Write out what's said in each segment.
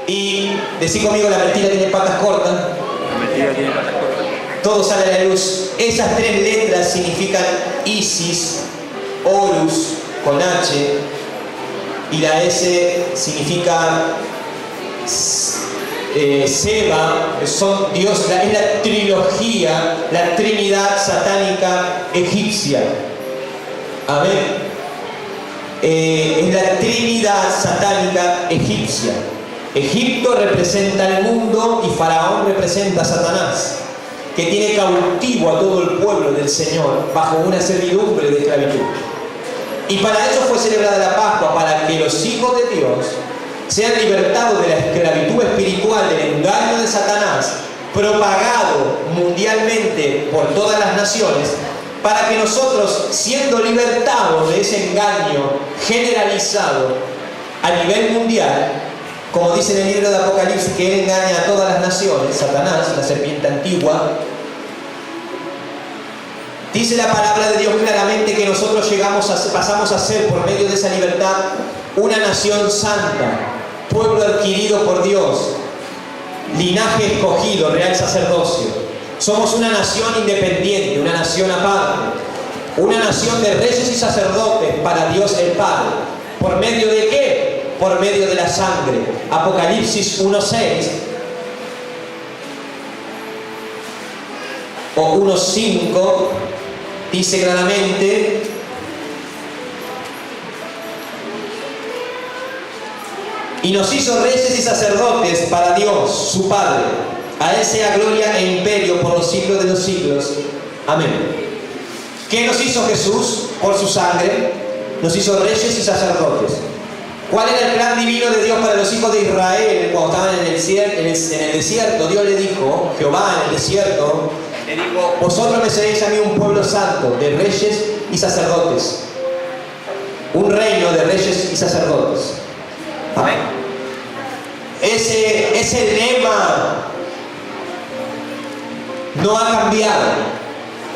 Y decí conmigo, la mentira tiene patas cortas. La mentira tiene patas cortas. Todo sale a la luz. Esas tres letras significan Isis, Horus con H, y la S significa Seba, son Dios, es la trilogía, la trinidad satánica egipcia. Amén. Es la trinidad satánica egipcia. Egipto representa el mundo y Faraón representa a Satanás, que tiene cautivo a todo el pueblo del Señor bajo una servidumbre de esclavitud. Y para eso fue celebrada la Pascua, para que los hijos de Dios sean libertados de la esclavitud espiritual, del engaño de Satanás, propagado mundialmente por todas las naciones, para que nosotros, siendo libertados de ese engaño generalizado a nivel mundial, como dice en el libro de Apocalipsis, que él engaña a todas las naciones, Satanás, la serpiente antigua, dice la palabra de Dios claramente que nosotros pasamos a ser, por medio de esa libertad, una nación santa, pueblo adquirido por Dios, linaje escogido, real sacerdocio. Somos una nación independiente, una nación aparte, una nación de reyes y sacerdotes para Dios el Padre. ¿Por medio de qué? Por medio de la sangre. Apocalipsis 1:6 o 1:5 dice claramente: y nos hizo reyes y sacerdotes para Dios, su Padre. A Él sea gloria e imperio por los siglos de los siglos. Amén. ¿Qué nos hizo Jesús? Por su sangre nos hizo reyes y sacerdotes. ¿Cuál era el plan divino de Dios para los hijos de Israel cuando estaban en el desierto? Dios le dijo, Jehová en el desierto, le dijo: vosotros me seréis a mí un pueblo santo, de reyes y sacerdotes. Un reino de reyes y sacerdotes. Amén. Ese lema no ha cambiado.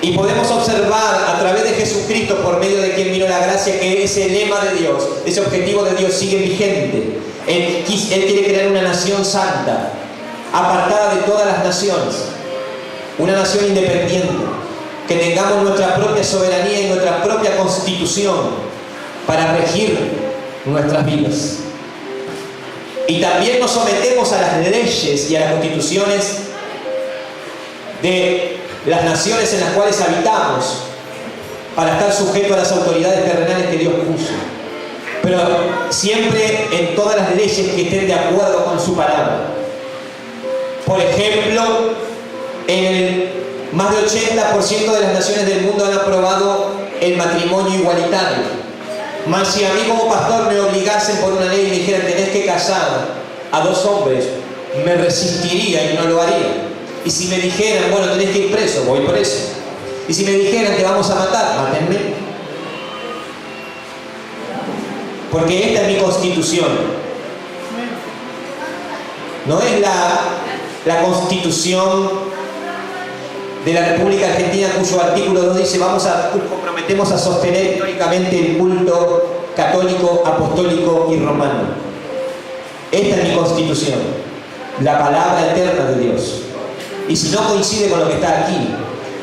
Y podemos observar a través de Jesucristo, por medio de quien vino la gracia, que ese lema de Dios, ese objetivo de Dios sigue vigente. Él quiere crear una nación santa, apartada de todas las naciones. Una nación independiente. Que tengamos nuestra propia soberanía y nuestra propia constitución para regir nuestras vidas. Y también nos sometemos a las leyes y a las constituciones de las naciones en las cuales habitamos, para estar sujetos a las autoridades terrenales que Dios puso, pero siempre en todas las leyes que estén de acuerdo con su palabra. Por ejemplo, más del 80% de las naciones del mundo han aprobado el matrimonio igualitario. Mas si a mí como pastor me obligasen por una ley y me dijeran: tenés que casar a 2 hombres, me resistiría y no lo haría. Y si me dijeran: bueno, tenés que ir preso, voy preso. Y si me dijeran: te vamos a matar, mátenme. Porque esta es mi constitución. No es la constitución de la República Argentina, cuyo artículo 2 dice: nos comprometemos a sostener históricamente el culto católico, apostólico y romano. Esta es mi constitución, la palabra eterna de Dios. Y si no coincide con lo que está aquí,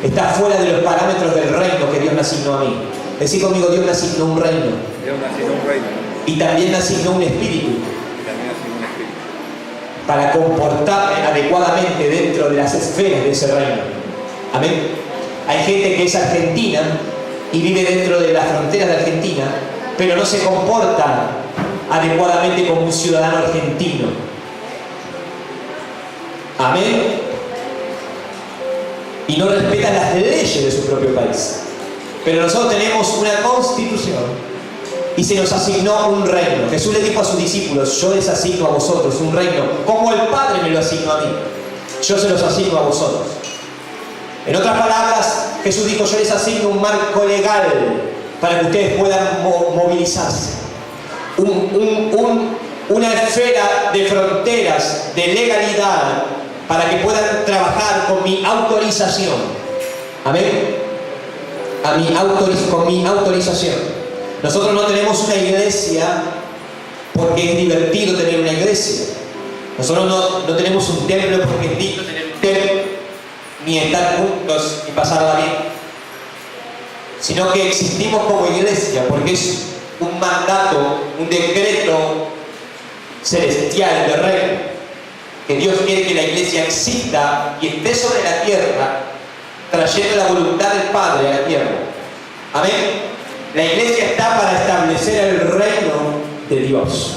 está fuera de los parámetros del reino que Dios me asignó a mí. Decid conmigo: Dios me asignó un reino. Dios me asignó un reino. Y también me asignó un espíritu. Y también me asignó un espíritu. Para comportarme adecuadamente dentro de las esferas de ese reino. Amén. Hay gente que es argentina y vive dentro de las fronteras de Argentina, pero no se comporta adecuadamente como un ciudadano argentino. Amén. Y no respetan las leyes de su propio país. Pero nosotros tenemos una constitución y se nos asignó un reino. Jesús le dijo a sus discípulos: yo les asigno a vosotros un reino, como el Padre me lo asignó a mí. Yo se los asigno a vosotros. En otras palabras, Jesús dijo: yo les asigno un marco legal para que ustedes puedan movilizarse. Una esfera de fronteras, de legalidad, para que puedan trabajar con mi autorización. Amén. Con mi autorización. Nosotros no tenemos una iglesia porque es divertido tener una iglesia. Nosotros no tenemos un templo porque es lindo tener un templo, ni estar juntos y pasarla bien, sino que existimos como iglesia porque es un mandato, un decreto celestial del reino, que Dios quiere que la iglesia exista y esté sobre la tierra, trayendo la voluntad del Padre a la tierra. Amén. La iglesia está para establecer el reino de Dios.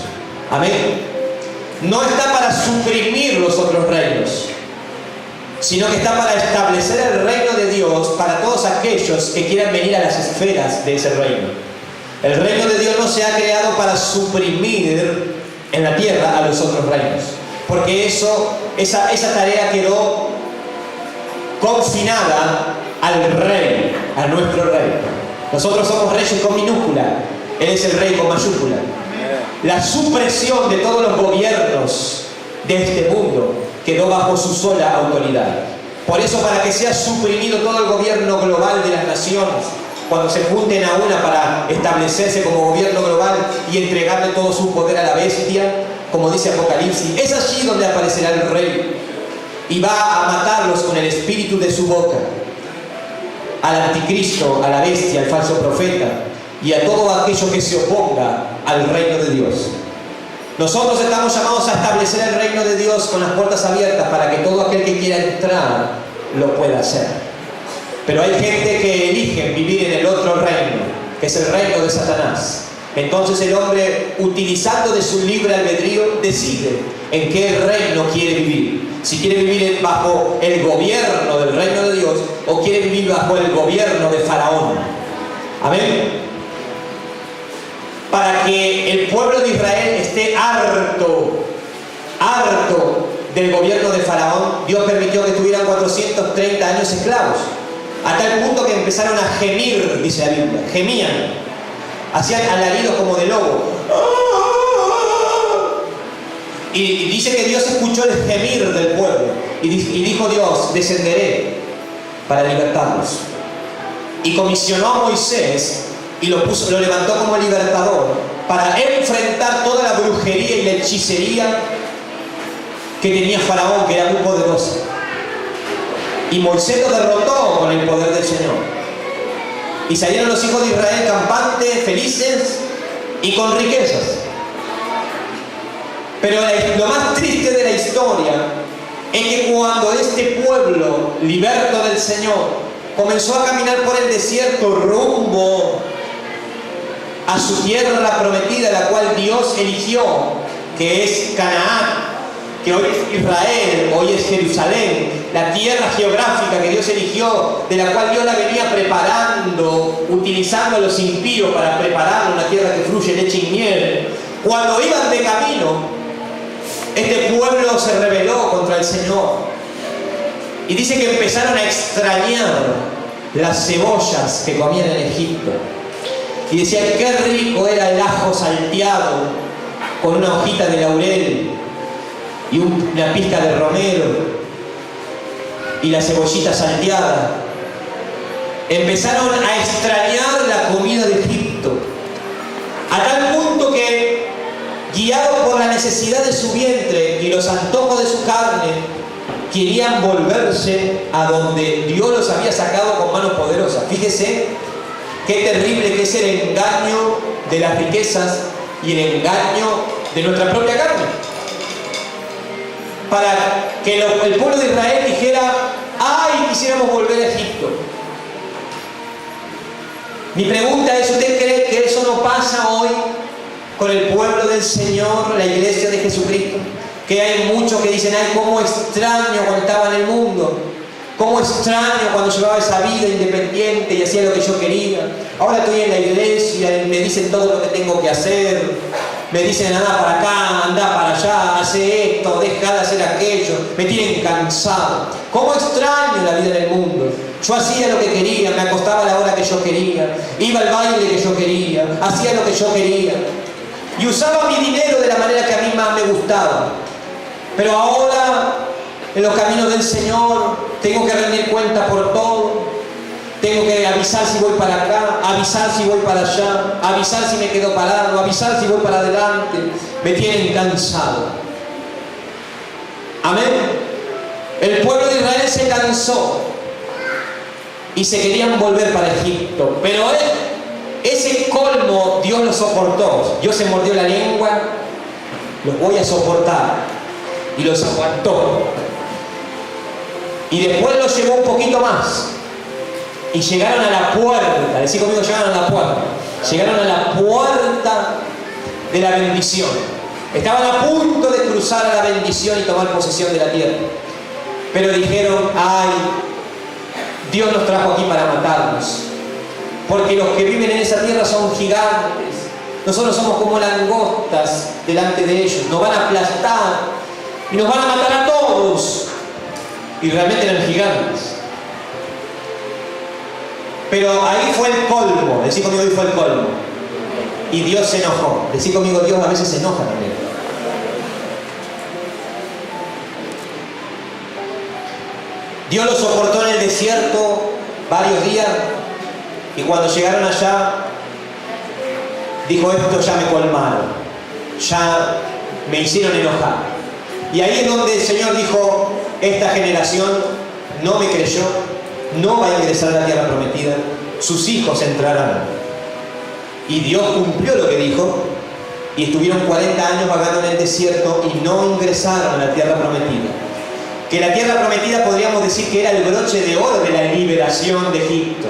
Amén. No está para suprimir los otros reinos, sino que está para establecer el reino de Dios para todos aquellos que quieran venir a las esferas de ese reino. El reino de Dios no se ha creado para suprimir en la tierra a los otros reinos, porque esa tarea quedó confinada al rey, a nuestro rey. Nosotros somos reyes con minúscula, Él es el rey con mayúscula. La supresión de todos los gobiernos de este mundo quedó bajo su sola autoridad. Por eso, para que sea suprimido todo el gobierno global de las naciones, cuando se junten a una para establecerse como gobierno global y entregarle todo su poder a la bestia, como dice Apocalipsis, es allí donde aparecerá el rey y va a matarlos con el espíritu de su boca, al anticristo, a la bestia, al falso profeta y a todo aquello que se oponga al reino de Dios. Nosotros estamos llamados a establecer el reino de Dios con las puertas abiertas para que todo aquel que quiera entrar lo pueda hacer. Pero hay gente que elige vivir en el otro reino, que es el reino de Satanás. Entonces el hombre, utilizando de su libre albedrío, decide en qué reino quiere vivir. Si quiere vivir bajo el gobierno del reino de Dios o quiere vivir bajo el gobierno de Faraón. Amén. Para que el pueblo de Israel esté harto del gobierno de Faraón, Dios permitió que estuvieran 430 años esclavos, a tal punto que empezaron a gemir, dice la Biblia, gemían, hacían alaridos como de lobo. Y dice que Dios escuchó el gemir del pueblo y dijo Dios, descenderé para libertarlos. Y comisionó a Moisés y lo levantó como libertador para enfrentar toda la brujería y la hechicería que tenía Faraón, que era muy poderosa. Y Moisés lo derrotó con el poder del Señor. Y salieron los hijos de Israel campantes, felices y con riquezas. Pero lo más triste de la historia es que cuando este pueblo, liberto del Señor, comenzó a caminar por el desierto rumbo a su tierra prometida, la cual Dios eligió, que es Canaán, que hoy es Israel, hoy es Jerusalén, la tierra geográfica que Dios eligió, de la cual Dios la venía preparando, utilizando a los impíos para preparar una tierra que fluye leche y miel. Cuando iban de camino, este pueblo se rebeló contra el Señor. Y dice que empezaron a extrañar las cebollas que comían en Egipto. Y decían, qué rico era el ajo salteado con una hojita de laurel y una pizca de romero y la cebollita salteada. Empezaron a extrañar la comida de Egipto, a tal punto que, guiados por la necesidad de su vientre y los antojos de su carne, querían volverse a donde Dios los había sacado con mano poderosa. Fíjese qué terrible que es el engaño de las riquezas y el engaño de nuestra propia carne. Para que el pueblo de Israel dijera, ¡ay, quisiéramos volver a Egipto! Mi pregunta es, ¿usted cree que eso no pasa hoy con el pueblo del Señor, la iglesia de Jesucristo? Que hay muchos que dicen, ¡ay, cómo extraño cuando estaba en el mundo! Cómo extraño cuando llevaba esa vida independiente y hacía lo que yo quería. Ahora estoy en la iglesia y me dicen todo lo que tengo que hacer. Me dicen, anda para acá, anda para allá, hace esto, deja de hacer aquello. Me tienen cansado. ¿Cómo extraño la vida en el mundo? Yo hacía lo que quería, me acostaba a la hora que yo quería, iba al baile que yo quería, hacía lo que yo quería. Y usaba mi dinero de la manera que a mí más me gustaba. Pero ahora, en los caminos del Señor, tengo que rendir cuenta por todo. Tengo que avisar si voy para acá, avisar si voy para allá, avisar si me quedo parado, avisar si voy para adelante. Me tienen cansado. Amén. El pueblo de Israel se cansó y se querían volver para Egipto, pero ese colmo Dios lo soportó. Dios se mordió la lengua, los voy a soportar, y los aguantó. Y después los llevó un poquito más y llegaron a la puerta. Decí conmigo, llegaron a la puerta. Llegaron a la puerta de la bendición. Estaban a punto de cruzar a la bendición y tomar posesión de la tierra, pero dijeron: ay, Dios nos trajo aquí para matarnos, porque los que viven en esa tierra son gigantes. Nosotros somos como langostas delante de ellos. Nos van a aplastar y nos van a matar a todos. Y realmente eran gigantes. Pero ahí fue el colmo. Decí conmigo, ahí fue el colmo. Y Dios se enojó. Decí conmigo, Dios a veces se enoja también. Dios lo soportó en el desierto varios días. Y cuando llegaron allá, dijo: esto ya me colmaron, ya me hicieron enojar. Y ahí es donde el Señor dijo: esta generación no me creyó, no va a ingresar a la tierra prometida, sus hijos entrarán. Y Dios cumplió lo que dijo, y estuvieron 40 años vagando en el desierto y no ingresaron a la tierra prometida. Que la tierra prometida podríamos decir que era el broche de oro de la liberación de Egipto.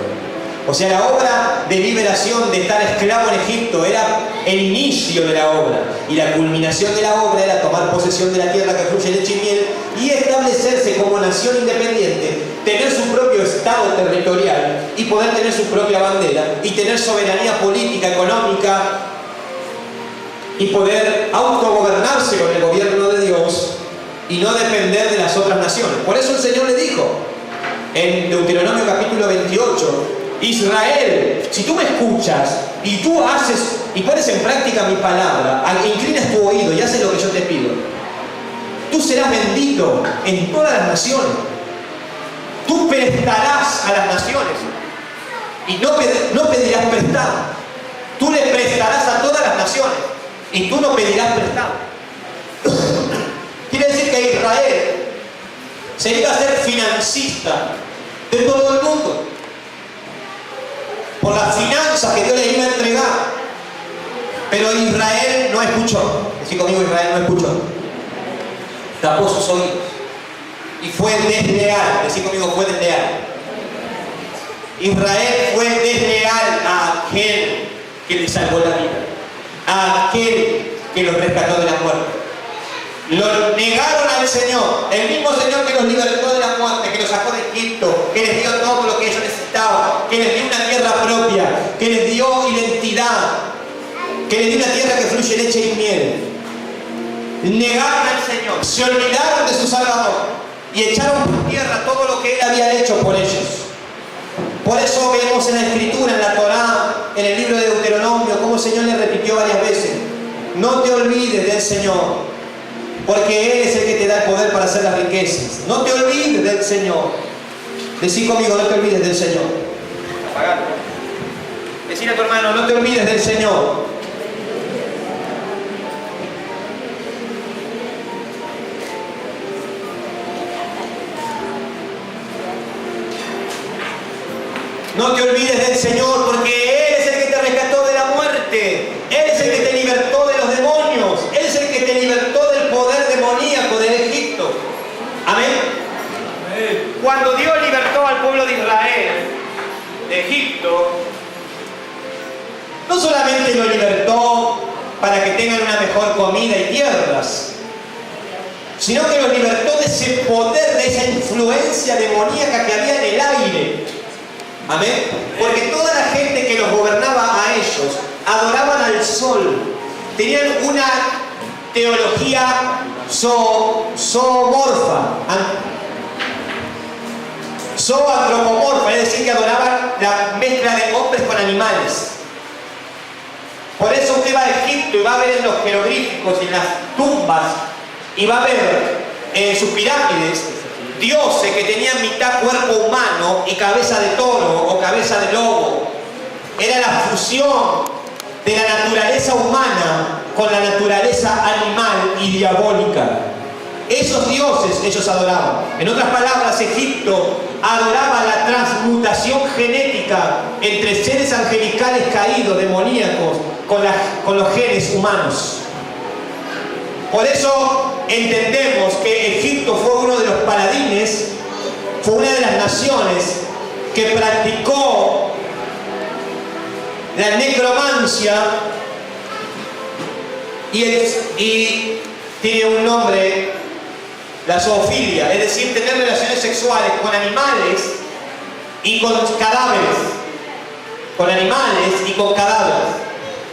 O sea, la obra de liberación de estar esclavo en Egipto era el inicio de la obra. Y la culminación de la obra era tomar posesión de la tierra que fluye leche y miel y establecerse como nación independiente, tener su propio estado territorial y poder tener su propia bandera y tener soberanía política, económica y poder autogobernarse con el gobierno de Dios y no depender de las otras naciones. Por eso el Señor le dijo en Deuteronomio capítulo 28: Israel, si tú me escuchas y tú haces y pones en práctica mi palabra, inclinas tu oído y haces lo que yo te pido, tú serás bendito en todas las naciones. Tú prestarás a las naciones y no pedirás prestado. Tú le prestarás a todas las naciones y tú no pedirás prestado. Quiere decir que Israel se iba a ser financista de todo el mundo por las finanzas que Dios le iba a entregar. Pero Israel no escuchó. Decí conmigo, Israel no escuchó. Tapó sus oídos. Y fue desleal. Decí conmigo, fue desleal. Israel fue desleal a aquel que le salvó la vida, a aquel que los rescató de la muerte. Lo negaron al Señor, el mismo Señor que los libertó de la muerte, que los sacó de Egipto, que les dio todo lo que ellos necesitaban, que les dio una tierra propia, que les dio identidad, que les dio una tierra que fluye leche y miel. Negaron al Señor, se olvidaron de su Salvador y echaron por tierra todo lo que Él había hecho por ellos. Por eso vemos en la Escritura, en la Torá, en el libro de Deuteronomio, cómo el Señor le repitió varias veces: no te olvides del Señor, porque Él es el que te da el poder para hacer las riquezas. No te olvides del Señor. Decí conmigo, no te olvides del Señor. Apagalo. Decile a tu hermano, no te olvides del Señor. No te olvides del Señor, porque Él es el que te rescató de la muerte. Él es el que te libertó de los demonios. Él es el que te libertó del poder demoníaco del Egipto. Amén. Amén. Cuando Dios libertó al pueblo de Israel de Egipto, no solamente lo libertó para que tengan una mejor comida y tierras, sino que los libertó de ese poder, de esa influencia demoníaca que había en el aire. Amén. Porque toda la gente que los gobernaba a ellos adoraban al sol, tenían una teología zoomorfa, zoantropomorfa, es decir, que adoraban la mezcla de hombres con animales. Por eso usted va a Egipto y va a ver en los jeroglíficos y en las tumbas y va a ver en sus pirámides dioses que tenían mitad cuerpo humano y cabeza de toro o cabeza de lobo. Era la fusión de la naturaleza humana con la naturaleza animal y diabólica. esos dioses ellos adoraban. En otras palabras, Egipto adoraba la transmutación genética entre seres angelicales caídos, demoníacos, con los genes humanos. Por eso entendemos que Egipto fue uno de los paladines, fue una de las naciones que practicó la necromancia y tiene un nombre, la zoofilia, es decir, tener relaciones sexuales con animales y con cadáveres. Con animales y con cadáveres.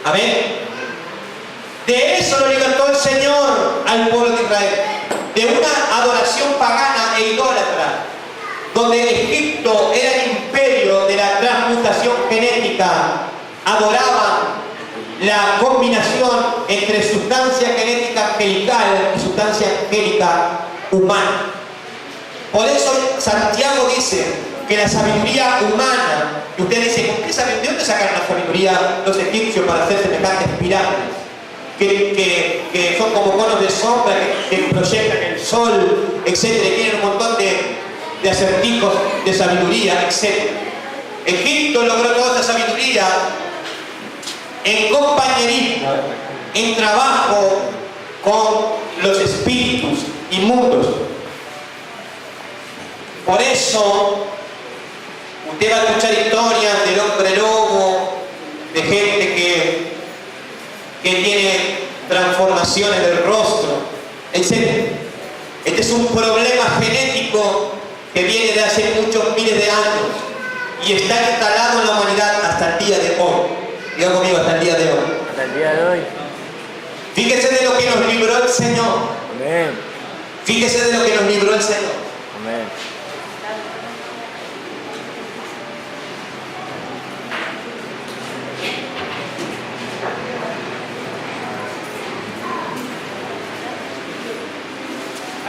Amén. De eso lo libertó el Señor al pueblo de Israel. De una adoración pagana e idólatra, donde Egipto era el imperio de la transmutación genética. Adoraban la combinación entre sustancia genética angelical y sustancia angélica humana. Por eso Santiago dice que la sabiduría humana, y usted dice, ¿con qué sabiduría? ¿De dónde sacaron la sabiduría los egipcios para hacer semejantes pirámides? Que son como conos de sombra, que proyectan el sol, etc. Y tienen un montón de acertijos de sabiduría, etc. Egipto logró toda esa sabiduría en compañerismo, en trabajo con los espíritus inmundos. Por eso usted va a escuchar historias del hombre lobo, de gente que tiene transformaciones del rostro, etc. Este es un problema genético que viene de hace muchos miles de años y está instalado en la humanidad hasta el día de hoy. Diga conmigo, hasta el día de hoy. Hasta el día de hoy. Fíjese de lo que nos libró el Señor. Amén. Fíjese de lo que nos libró el Señor. Amén.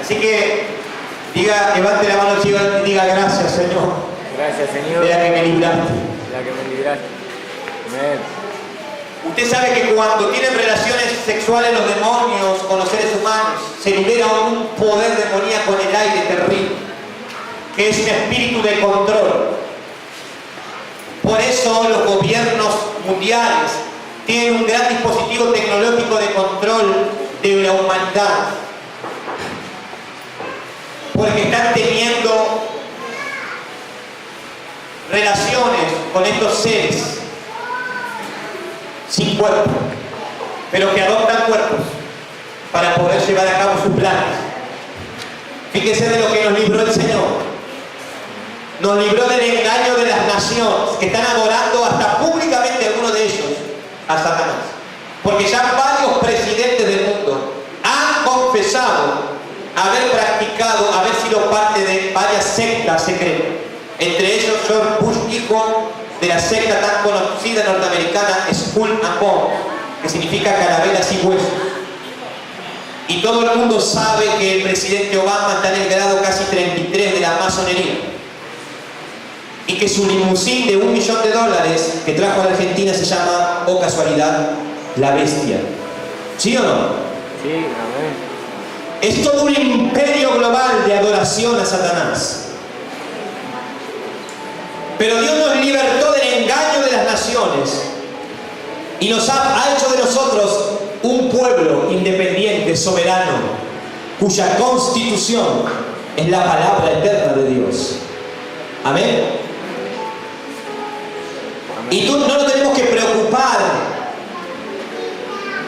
Así que levante la mano y diga gracias, Señor. Gracias, Señor. De la que me libraste. La que me libraste. Amén. Usted sabe que cuando tienen relaciones sexuales los demonios con los seres humanos, se libera un poder demoníaco en el aire terrible, que es un espíritu de control. Por eso los gobiernos mundiales tienen un gran dispositivo tecnológico de control de la humanidad. Porque están teniendo relaciones con estos seres sin cuerpo, pero que adoptan cuerpos para poder llevar a cabo sus planes. Fíjese de lo que nos libró el Señor. Nos libró del engaño de las naciones que están adorando hasta públicamente algunos de ellos a Satanás. Porque ya varios presidentes del mundo han confesado haber practicado, haber sido parte de varias sectas secretas. Entre ellos George Bush, hijo de la secta tan conocida norteamericana Skull and Bones, que significa calaveras y huesos. Y todo el mundo sabe que el presidente Obama está en el grado casi 33 de la masonería. Y que su limusín de $1 millón que trajo a la Argentina se llama, oh casualidad, La Bestia. ¿Sí o no? Sí, amén. Es todo un imperio global de adoración a Satanás. Pero Dios nos libertó del engaño de las naciones y nos ha hecho de nosotros un pueblo independiente, soberano, cuya constitución es la palabra eterna de Dios. Amén. Y no nos tenemos que preocupar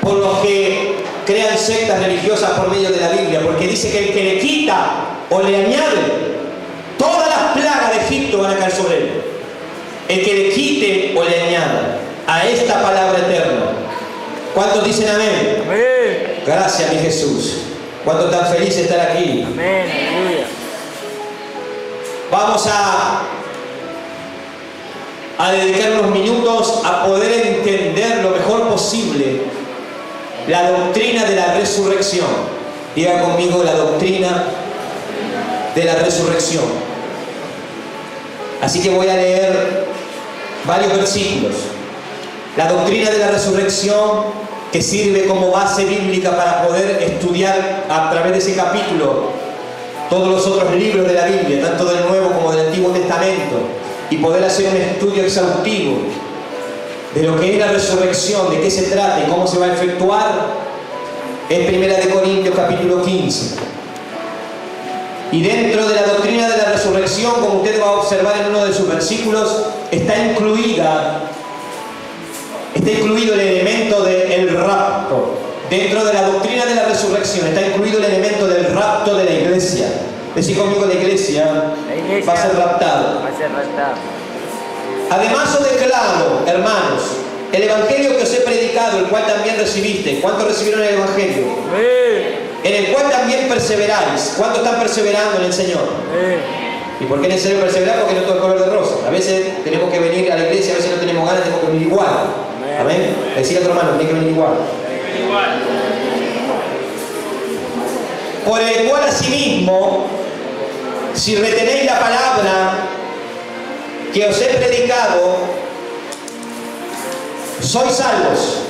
por los que crean sectas religiosas por medio de la Biblia, porque dice que el que le quita o le añade, todas las plagas de Egipto van a caer sobre él. El que le quite o le añada a esta palabra eterna. ¿Cuántos dicen amén? Amén. Gracias, mi Jesús. ¿Cuántos están felices de estar aquí? Amén. Aleluya. Vamos a dedicar unos minutos a poder entender lo mejor posible la doctrina de la resurrección. Diga conmigo, la doctrina de la resurrección. Así que voy a leer varios versículos. La doctrina de la resurrección que sirve como base bíblica para poder estudiar a través de ese capítulo todos los otros libros de la Biblia, tanto del Nuevo como del Antiguo Testamento, y poder hacer un estudio exhaustivo de lo que es la resurrección, de qué se trata y cómo se va a efectuar, es 1 Corintios capítulo 15. Y dentro de la doctrina de la resurrección, como usted va a observar en uno de sus versículos, está incluido el elemento del rapto. Dentro de la doctrina de la resurrección está incluido el elemento del rapto de la iglesia. Decir conmigo, la iglesia va a ser raptada. Va a ser raptado. Además os declaro, hermanos, el evangelio que os he predicado, el cual también recibiste. ¿Cuántos recibieron el evangelio? En el cual también perseveráis. ¿Cuántos están perseverando en el Señor? ¿Y por qué es necesario perseverar? Porque no todo es color de rosa. A veces tenemos que venir a la iglesia, a veces no tenemos ganas, tenemos que venir igual. Amén. Decir a otro hermano, tiene que venir igual. Por el cual asimismo, si retenéis la palabra que os he predicado, sois salvos.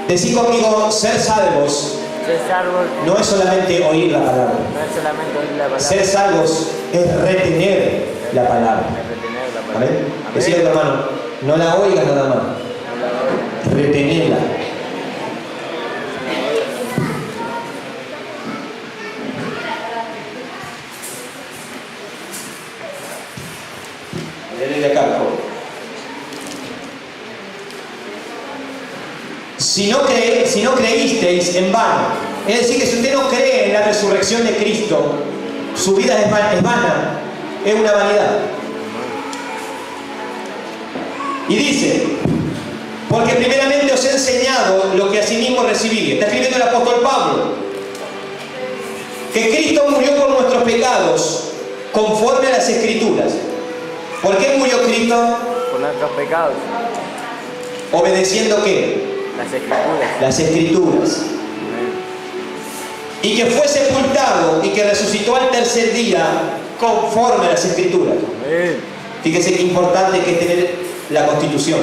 Decid conmigo, ser salvos Ser salvos no es solamente oír la palabra. no es solamente oír la palabra. Ser salvos es retener la palabra. Es retener la palabra. ¿Amén? Decía el hermano, no la oigas nada más, retenerla. Léele acá, por favor. Si no creísteis en vano, es decir, que si usted no cree en la resurrección de Cristo, su vida es vana, es una vanidad. Y dice, porque primeramente os he enseñado lo que asimismo recibí. Está escribiendo el apóstol Pablo, que Cristo murió por nuestros pecados conforme a las Escrituras. ¿Por qué murió Cristo? Por nuestros pecados. ¿Obedeciendo qué? Las Escrituras. Las Escrituras. Y que fue sepultado y que resucitó al tercer día conforme a las Escrituras. Amén. Fíjese qué importante que es tener la Constitución.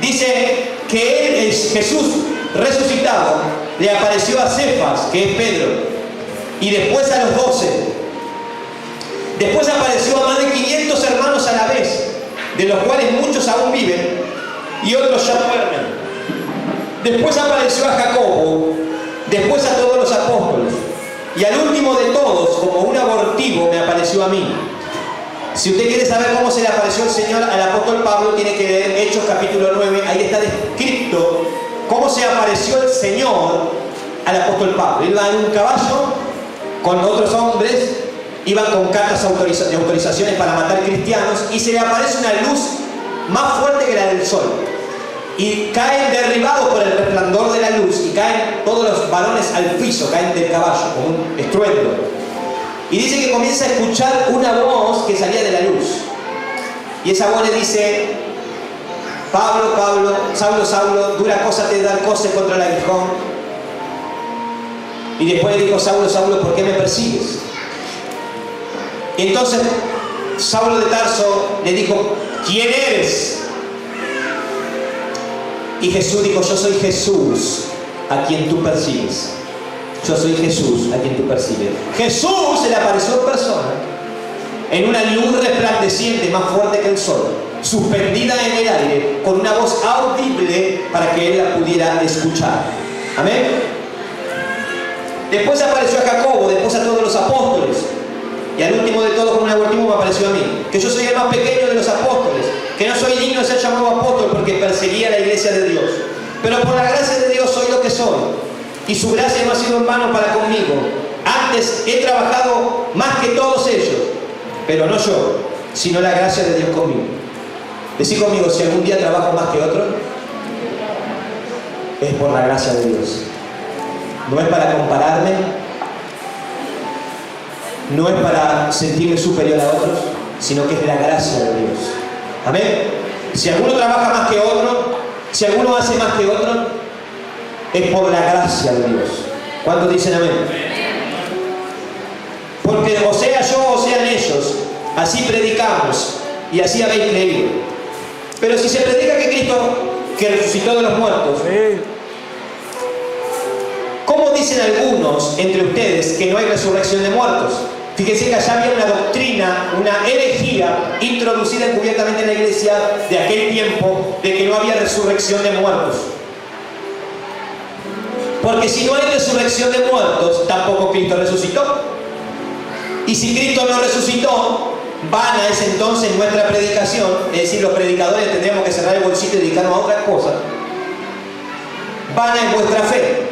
Dice que él, Jesús resucitado, le apareció a Cefas, que es Pedro, y después a los 12. Después apareció a más de 500 hermanos a la vez, de los cuales muchos aún viven y otros ya duermen. Después apareció a Jacobo, después a todos los apóstoles, y al último de todos, como un abortivo, me apareció a mí. Si usted quiere saber cómo se le apareció el Señor al apóstol Pablo, tiene que leer Hechos capítulo 9, ahí está descrito cómo se apareció el Señor al apóstol Pablo. Él iba en un caballo con otros hombres, iban con cartas de autorizaciones para matar cristianos, y se le aparece una luz más fuerte que la del sol. Y caen derribados por el resplandor de la luz, y caen todos los varones al piso, caen del caballo, como un estruendo. Y dice que comienza a escuchar una voz que salía de la luz. Y esa voz le dice, Pablo, Pablo, Saulo, Saulo, dura cosa te dar cosas contra el aguijón. Y después le dijo, Saulo, Saulo, ¿por qué me persigues? Y entonces Saulo de Tarso le dijo, ¿quién eres? Y Jesús dijo, yo soy Jesús a quien tú persigues. Yo soy Jesús a quien tú persigues. Jesús se le apareció en persona, en una luz resplandeciente más fuerte que el sol, suspendida en el aire, con una voz audible para que él la pudiera escuchar. Amén. Después apareció a Jacobo, después a todos los apóstoles, y al último de todos, como un abortivo, me apareció a mí, que yo soy el más pequeño de los apóstoles, que no soy digno de ser llamado apóstol porque perseguía la iglesia de Dios, pero por la gracia de Dios soy lo que soy, y su gracia no ha sido en vano para conmigo. Antes he trabajado más que todos ellos, pero no yo, sino la gracia de Dios conmigo. Decí conmigo, si algún día trabajo más que otro, es por la gracia de Dios. No es para compararme, no es para sentirme superior a otros, sino que es la gracia de Dios. Amén. Si alguno trabaja más que otro, si alguno hace más que otro, es por la gracia de Dios. ¿Cuántos dicen amén? Porque o sea yo o sean ellos, así predicamos, y así habéis creído. Pero si se predica que Cristo, que resucitó de los muertos, Sí. ¿cómo dicen algunos entre ustedes que no hay resurrección de muertos? Fíjense que allá había una doctrina, una herejía introducida encubiertamente en la iglesia de aquel tiempo, de que no había resurrección de muertos. Porque si no hay resurrección de muertos, tampoco Cristo resucitó. Y si Cristo no resucitó, vana es entonces nuestra predicación. Es decir, los predicadores tendríamos que cerrar el bolsillo y dedicarnos a otras cosas. Vana es vuestra fe.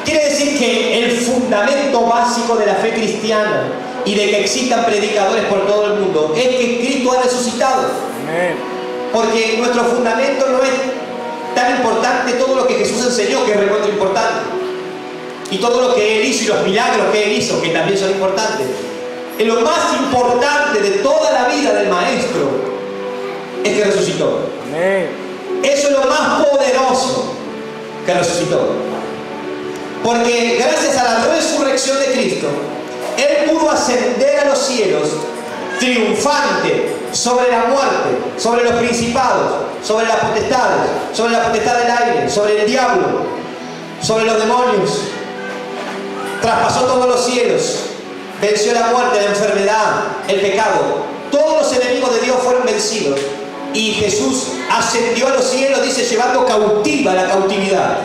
Quiere decir que el fundamento básico de la fe cristiana y de que existan predicadores por todo el mundo es que Cristo ha resucitado. Amén. Porque nuestro fundamento no es tan importante todo lo que Jesús enseñó, que es recontra importante, y todo lo que Él hizo y los milagros que Él hizo, que también son importantes. Lo más importante de toda la vida del Maestro es que resucitó. Amén. Eso es lo más poderoso, que resucitó. Porque gracias a la resurrección de Cristo, Él pudo ascender a los cielos triunfante sobre la muerte, sobre los principados, sobre las potestades, sobre la potestad del aire, sobre el diablo, sobre los demonios. Traspasó todos los cielos, venció la muerte, la enfermedad, el pecado. Todos los enemigos de Dios fueron vencidos. Y Jesús ascendió a los cielos, dice, llevando cautiva la cautividad.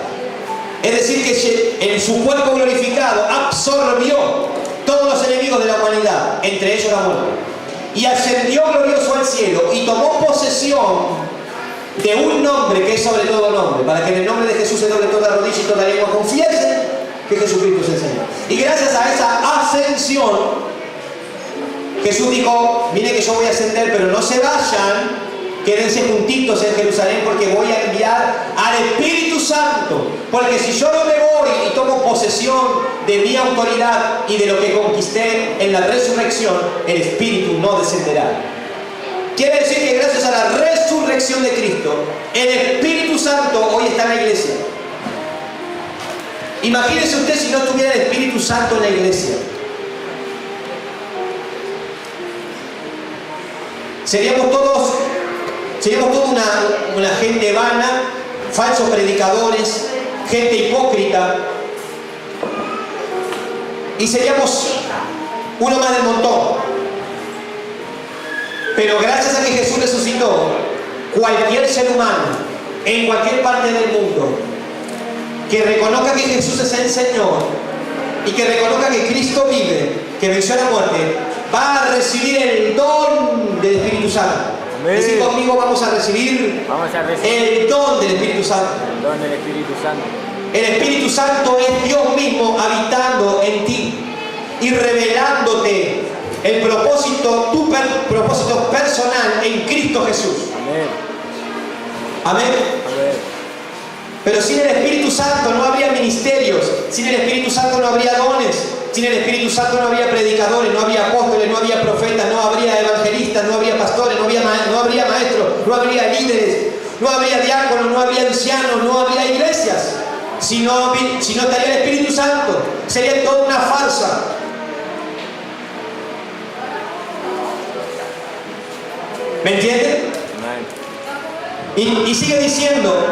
Es decir, que en su cuerpo glorificado absorbió todos los enemigos de la humanidad, entre ellos la muerte. Y ascendió glorioso al cielo y tomó posesión de un nombre que es sobre todo nombre, para que en el nombre de Jesús se doble toda rodilla y toda lengua confiese que Jesucristo es el Señor. Y gracias a esa ascensión, Jesús dijo, mire que yo voy a ascender, pero no se vayan, quédense juntitos en Jerusalén porque voy a enviar al Espíritu Santo. Porque si yo no me voy y tomo posesión de mi autoridad y de lo que conquisté en la resurrección, el Espíritu no descenderá. Quiere decir que gracias a la resurrección de Cristo, el Espíritu Santo hoy está en la iglesia. Imagínese usted si no tuviera el Espíritu Santo en la iglesia. Seríamos toda una gente vana, falsos predicadores, gente hipócrita, y seríamos uno más del montón. Pero gracias a que Jesús resucitó, cualquier ser humano en cualquier parte del mundo que reconozca que Jesús es el Señor y que reconozca que Cristo vive, que venció a la muerte, va a recibir el don del Espíritu Santo. Amén. Decir conmigo, vamos a recibir el don del Espíritu Santo. El don del Espíritu Santo. El Espíritu Santo es Dios mismo habitando en ti y revelándote el propósito, tu propósito personal en Cristo Jesús. Amén. Amén. Amén. Pero sin el Espíritu Santo no habría ministerios, sin el Espíritu Santo no habría dones, sin el Espíritu Santo no habría predicadores, no habría apóstoles, no habría profetas, no habría evangelistas, no habría pastores, no habría maestros, no habría líderes, no habría diáconos, no habría ancianos, no habría iglesias. Si no estaría el Espíritu Santo, sería toda una farsa. ¿Me entienden? Y sigue diciendo,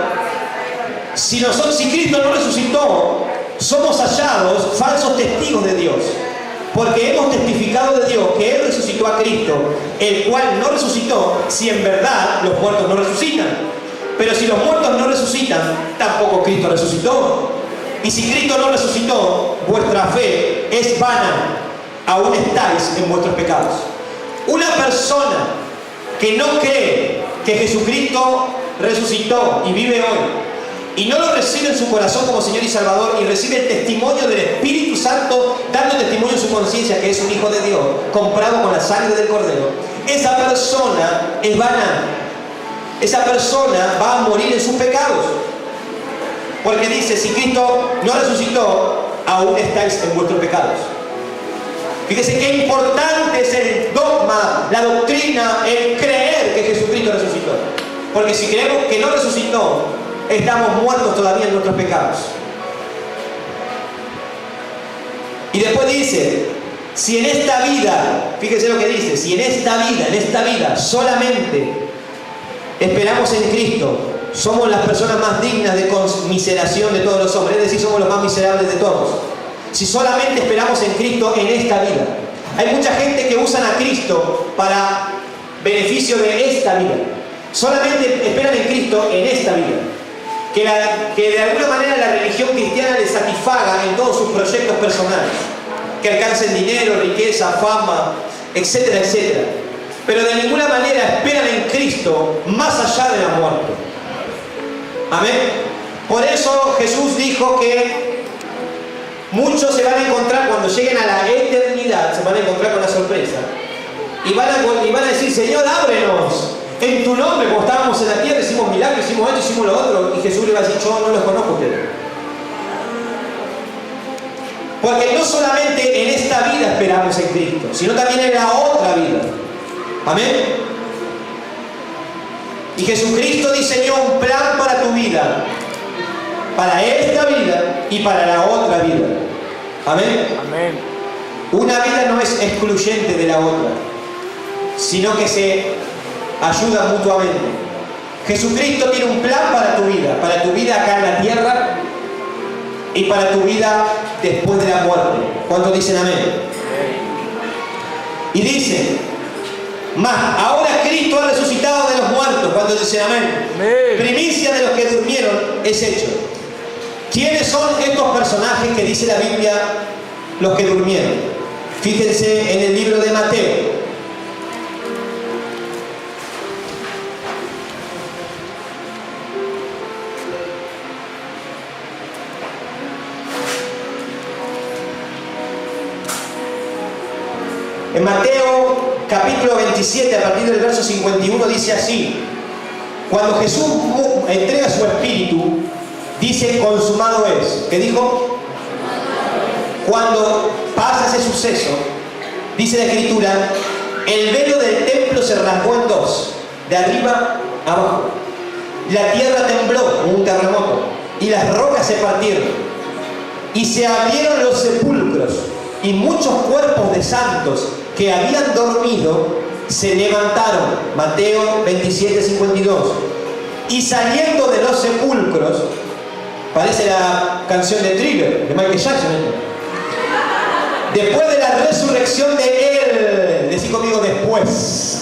si Cristo no resucitó, somos hallados falsos testigos de Dios, porque hemos testificado de Dios que Él resucitó a Cristo, el cual no resucitó, si en verdad los muertos no resucitan. Pero si los muertos no resucitan, tampoco Cristo resucitó. Y si Cristo no resucitó, vuestra fe es vana, aún estáis en vuestros pecados. Una persona que no cree que Jesucristo resucitó y vive hoy, y no lo recibe en su corazón como Señor y Salvador, y recibe el testimonio del Espíritu Santo, dando testimonio en su conciencia que es un hijo de Dios, comprado con la sangre del Cordero, esa persona es vana. Esa persona va a morir en sus pecados. Porque dice, si Cristo no resucitó, aún estáis en vuestros pecados. Fíjese qué importante es el dogma, la doctrina, el creer que Jesucristo resucitó. Porque si creemos que no resucitó, estamos muertos todavía en nuestros pecados. Y después dice, Si en esta vida, fíjese lo que dice, si en esta vida solamente esperamos en Cristo, somos las personas más dignas de conmiseración de todos los hombres, es decir, somos los más miserables de todos. Si solamente esperamos en Cristo en esta vida. Hay mucha gente que usan a Cristo para beneficio de esta vida. Solamente esperan en Cristo en esta vida. Que de alguna manera la religión cristiana les satisfaga en todos sus proyectos personales. Que alcancen dinero, riqueza, fama, etcétera, etcétera. Pero de ninguna manera esperan en Cristo más allá de la muerte. Amén. Por eso Jesús dijo que muchos se van a encontrar cuando lleguen a la eternidad, se van a encontrar con la sorpresa. Y van a decir, Señor, ábrenos. En tu nombre, como estábamos en la tierra, hicimos milagros, hicimos esto, hicimos lo otro. Y Jesús le va a decir, yo no los conozco a ustedes. Porque no solamente en esta vida esperamos en Cristo, sino también en la otra vida. Amén. Y Jesucristo diseñó un plan para tu vida, para esta vida y para la otra vida. Amén. Amén. Una vida no es excluyente de la otra, sino que se ayudan mutuamente. Jesucristo tiene un plan para tu vida acá en la tierra y para tu vida después de la muerte. ¿Cuántos dicen amén? Y dice, más, ahora Cristo ha resucitado de los muertos. ¿Cuántos dicen amén? Primicia de los que durmieron es hecho. ¿Quiénes son estos personajes que dice la Biblia los que durmieron? Fíjense en el libro de Mateo. En Mateo capítulo 27, a partir del verso 51, dice así: cuando Jesús entrega su espíritu, dice, consumado es. ¿Qué dijo? Cuando pasa ese suceso, dice la Escritura, el velo del templo se rasgó en dos, de arriba a abajo. La tierra tembló, un terremoto, y las rocas se partieron. Y se abrieron los sepulcros, y muchos cuerpos de santos que habían dormido se levantaron. Mateo 27, 52. Y saliendo de los sepulcros, parece la canción de Thriller, de Michael Jackson. Después de la resurrección de Él, decí conmigo después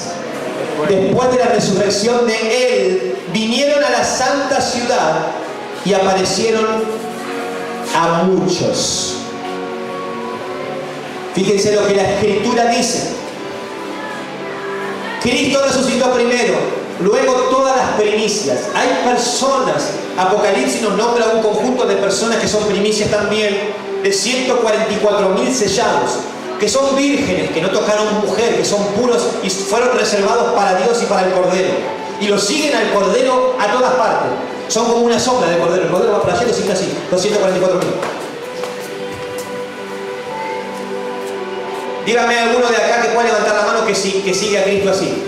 de la resurrección de Él, vinieron a la santa ciudad y aparecieron a muchos. Fíjense lo que la Escritura dice. Cristo resucitó primero, luego todas las primicias. Hay personas, Apocalipsis nos nombra un conjunto de personas que son primicias también, de 144.000 sellados, que son vírgenes, que no tocaron mujer, que son puros y fueron reservados para Dios y para el Cordero. Y lo siguen al Cordero a todas partes. Son como una sombra del Cordero. El Cordero va para allá y sigue así, 244.000. Dígame alguno de acá que pueda levantar la mano que sigue a Cristo así.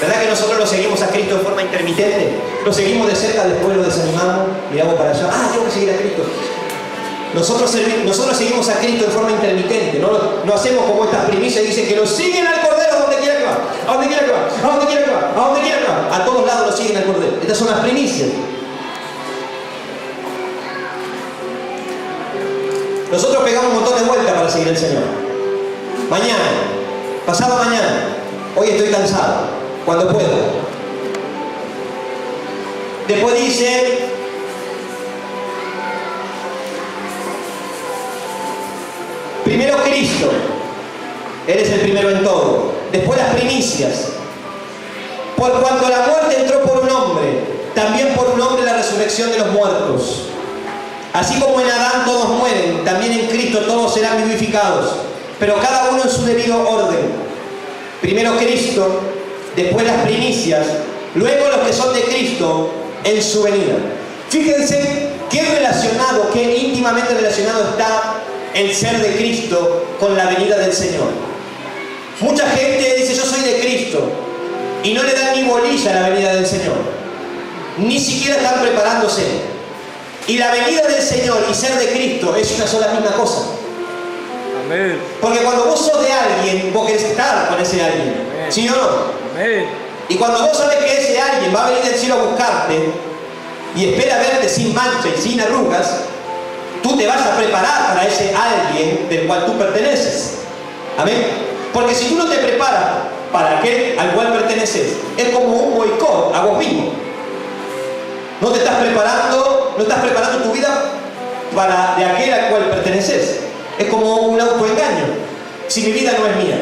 ¿Verdad que nosotros lo seguimos a Cristo de forma intermitente? Lo seguimos de cerca, después lo desanimamos, miramos para allá. Ah, tengo que seguir a Cristo. Nosotros seguimos a Cristo de forma intermitente. No hacemos como estas primicias y dicen que lo siguen al Cordero donde quiera que va. A donde quiera que va, a donde quiera que va, a donde quiera que va. A todos lados lo siguen al Cordero. Estas son las primicias. Nosotros pegamos un montón de vueltas para seguir al Señor. Mañana, pasado mañana, hoy estoy cansado, cuando puedo. Después dice, primero Cristo, Él es el primero en todo. Después las primicias. Por cuanto la muerte entró por un hombre, también por un hombre la resurrección de los muertos. Así como en Adán todos mueren, también en Cristo todos serán vivificados, pero cada uno en su debido orden. Primero Cristo, después las primicias, luego los que son de Cristo en su venida. Fíjense qué íntimamente relacionado está el ser de Cristo con la venida del Señor. Mucha gente dice, yo soy de Cristo, y no le dan ni bolilla a la venida del Señor. Ni siquiera están preparándose. Y la venida del Señor y ser de Cristo es una sola misma cosa. Amén. Porque cuando vos sos de alguien, vos querés estar con ese alguien. ¿Sí o no? Amén. Y cuando vos sabés que ese alguien va a venir del cielo a buscarte y espera verte sin mancha y sin arrugas, tú te vas a preparar para ese alguien del cual tú perteneces. Amén. Porque si tú no te preparas para aquel al cual perteneces, es como un boicot a vos mismo. No te estás preparando, no estás preparando tu vida para de aquel al cual perteneces. Es como un autoengaño. Si mi vida no es mía,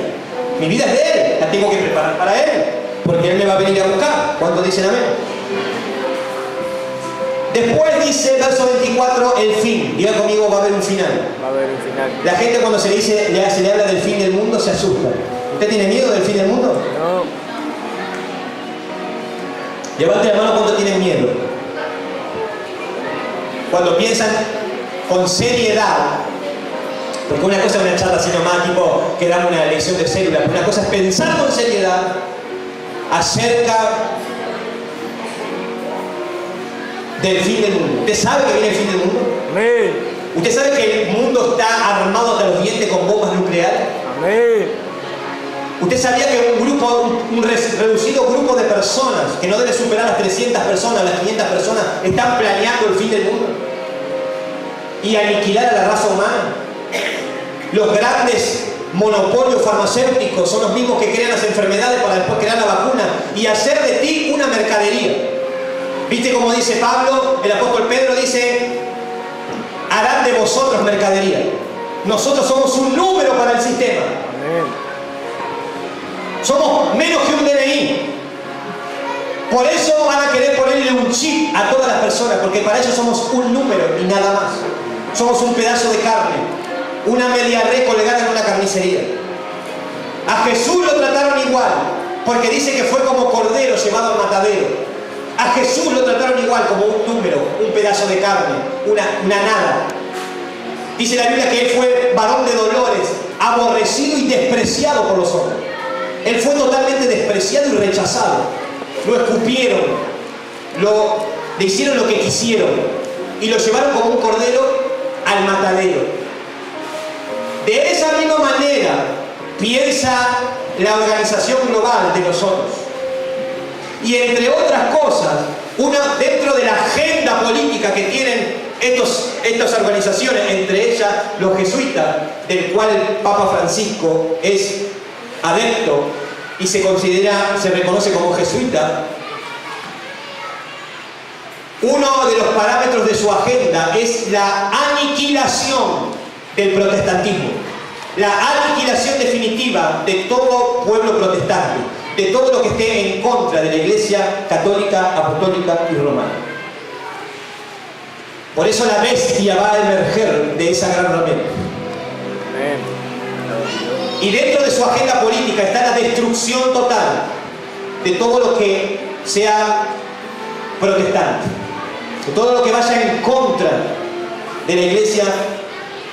mi vida es de Él, la tengo que preparar para Él, porque Él me va a venir a buscar. ¿Cuántos dicen amén? Después dice, verso 24, el fin. Diga conmigo, va a haber un final. Va a haber un final. La gente cuando se le habla del fin del mundo se asusta. ¿Usted tiene miedo del fin del mundo? No. Levante la mano cuando tienen miedo. Cuando piensan con seriedad. Porque una cosa es una charla así nomás, tipo que dan una lección de célula. Una cosa es pensar con seriedad acerca del fin del mundo. ¿Usted sabe que viene el fin del mundo? Amén. ¿Usted sabe que el mundo está armado hasta los dientes con bombas nucleares? Amén. ¿Usted sabía que un reducido grupo de personas, que no debe superar las 300 personas, las 500 personas, están planeando el fin del mundo? Y aniquilar a la raza humana. Los grandes monopolios farmacéuticos son los mismos que crean las enfermedades para después crear la vacuna y hacer de ti una mercadería. ¿Viste cómo dice Pablo? El apóstol Pedro dice, harán de vosotros mercadería. Nosotros somos un número para el sistema. Amén. Somos menos que un DNI. Por eso van a querer ponerle un chip a todas las personas, porque para ellos somos un número y nada más. Somos un pedazo de carne, una media red colgada en una carnicería. A Jesús lo trataron igual, porque dice que fue como cordero llevado al matadero. A Jesús lo trataron igual, como un número, un pedazo de carne, una nada. Dice la Biblia que Él fue varón de dolores, aborrecido y despreciado por los hombres. Él fue totalmente despreciado y rechazado. Lo escupieron, le hicieron lo que quisieron y lo llevaron como un cordero al matadero. De esa misma manera piensa la organización global de nosotros. Y entre otras cosas, dentro de la agenda política que tienen estas organizaciones, entre ellas los jesuitas, del cual el Papa Francisco es adepto y se reconoce como jesuita, uno de los parámetros de su agenda es la aniquilación del protestantismo, la aniquilación definitiva de todo pueblo protestante, de todo lo que esté en contra de la Iglesia católica, apostólica y romana. Por eso la bestia va a emerger de esa gran ramera. Amén. Y dentro de su agenda política está la destrucción total de todo lo que sea protestante, de todo lo que vaya en contra de la Iglesia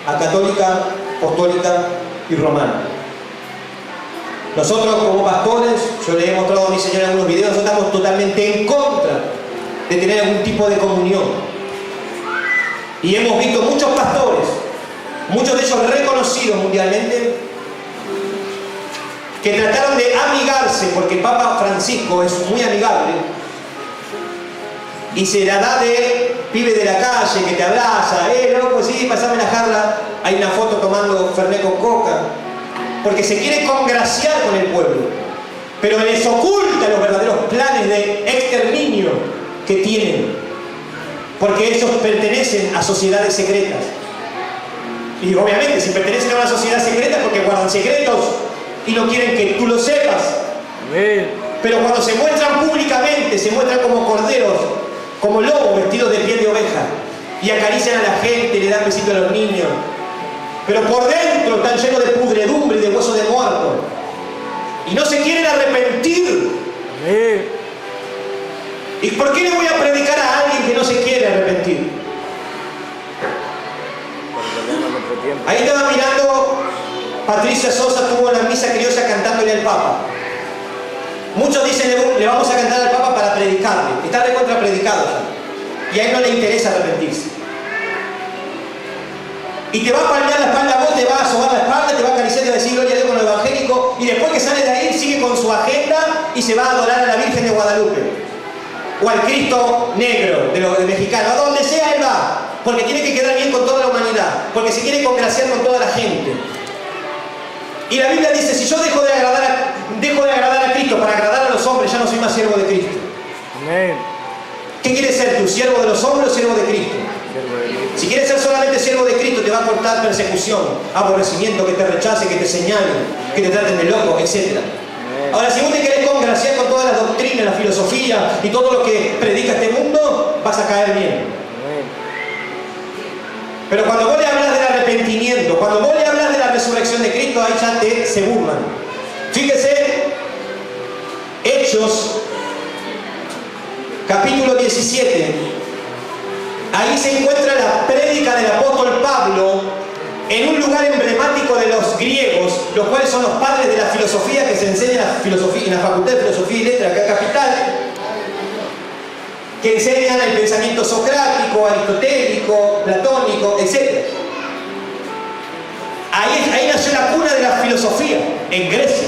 católica, apostólica y romana. Nosotros como pastores, yo le he mostrado a mi señora en algunos videos, nosotros estamos totalmente en contra de tener algún tipo de comunión. Y hemos visto muchos pastores, muchos de ellos reconocidos mundialmente, que trataron de amigarse, porque el Papa Francisco es muy amigable, y se la da de pibe de la calle que te abraza, loco, sí, pasame la jarra, hay una foto tomando Fernet con coca, porque se quiere congraciar con el pueblo, pero les oculta los verdaderos planes de exterminio que tienen, porque ellos pertenecen a sociedades secretas. Y obviamente, si pertenecen a una sociedad secreta, porque guardan secretos y no quieren que tú lo sepas. Amén. Pero cuando se muestran públicamente, se muestran como corderos, como lobos vestidos de piel de oveja, y acarician a la gente, le dan besitos a los niños. Pero por dentro están llenos de pudredumbre y de huesos de muerto. Y no se quieren arrepentir. Amén. ¿Y por qué le voy a predicar a alguien que no se quiere arrepentir? Porque tenemos nuestro tiempo. Ahí estaba mirando, Patricia Sosa tuvo la misa criolla cantándole al Papa. Muchos dicen, le vamos a cantar al Papa para predicarle. Está recontra predicado ya. Y a él no le interesa arrepentirse. Y te va a palmear la espalda a vos, te va a sobar la espalda, te va a acariciar, te va a decir gloria a Dios con lo evangélico, y después que sale de ahí sigue con su agenda y se va a adorar a la Virgen de Guadalupe. O al Cristo negro de los mexicanos, a donde sea él va, porque tiene que quedar bien con toda la humanidad, porque se quiere congraciar con toda la gente. Y la Biblia dice, si yo dejo de agradar a Cristo para agradar a los hombres, ya no soy más siervo de Cristo. Amén. ¿Qué quieres ser tú? ¿Siervo de los hombres o siervo de Cristo? Siervo de Cristo. Si quieres ser solamente siervo de Cristo, te va a cortar persecución, aborrecimiento, que te rechacen, que te señalen, que te traten de loco, etc. Ahora, si vos te querés congraciar con todas las doctrinas, la filosofía y todo lo que predica este mundo, vas a caer bien. Amén. Pero cuando vos le hablas del arrepentimiento, cuando vos le hablas de la resurrección de Cristo, ahí ya se burlan. Fíjese, Hechos, capítulo 17. Ahí se encuentra la prédica del apóstol Pablo en un lugar emblemático de los griegos, los cuales son los padres de la filosofía que se enseña en la Facultad de Filosofía y Letras acá en Capital, que enseñan el pensamiento socrático, aristotélico, platónico, etc. Ahí nació la cuna de la filosofía, en Grecia.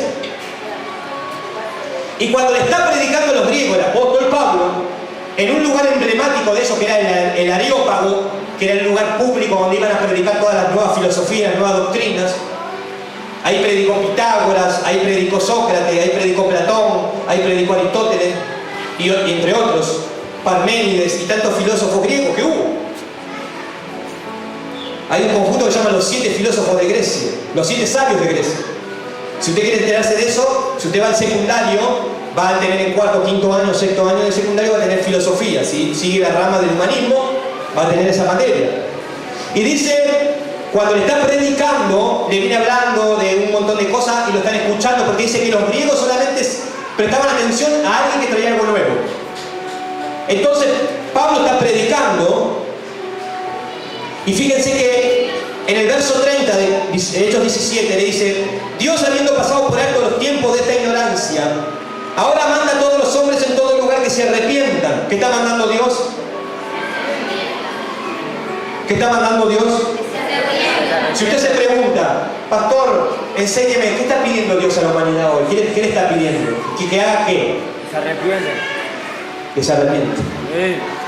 Y cuando le está predicando a los griegos el apóstol Pablo, en un lugar emblemático de eso que era el Areópago, que era el lugar público donde iban a predicar todas las nuevas filosofías, las nuevas doctrinas, ahí predicó Pitágoras, ahí predicó Sócrates, ahí predicó Platón, ahí predicó Aristóteles, y entre otros, Parménides y tantos filósofos griegos que hubo. Hay un conjunto que se llama los 7 filósofos de Grecia, los 7 sabios de Grecia. Si usted quiere enterarse de eso, si usted va al secundario, va a tener en cuarto, quinto año, sexto año de secundario, va a tener filosofía. Si sigue la rama del humanismo, va a tener esa materia. Y dice, cuando le está predicando, le viene hablando de un montón de cosas y lo están escuchando, porque dice que los griegos solamente prestaban atención a alguien que traía algo nuevo. Entonces, Pablo está predicando, y fíjense que en el verso 30 de Hechos 17 le dice, Dios, habiendo pasado por alto los tiempos de esta ignorancia, ahora manda a todos los hombres en todo lugar que se arrepientan. ¿Qué está mandando Dios? ¿Qué está mandando Dios? Si usted se pregunta, pastor, enséñeme, ¿qué está pidiendo Dios a la humanidad hoy? ¿Qué le está pidiendo? ¿Que haga qué? Se arrepienten. Que se arrepienta. Amén.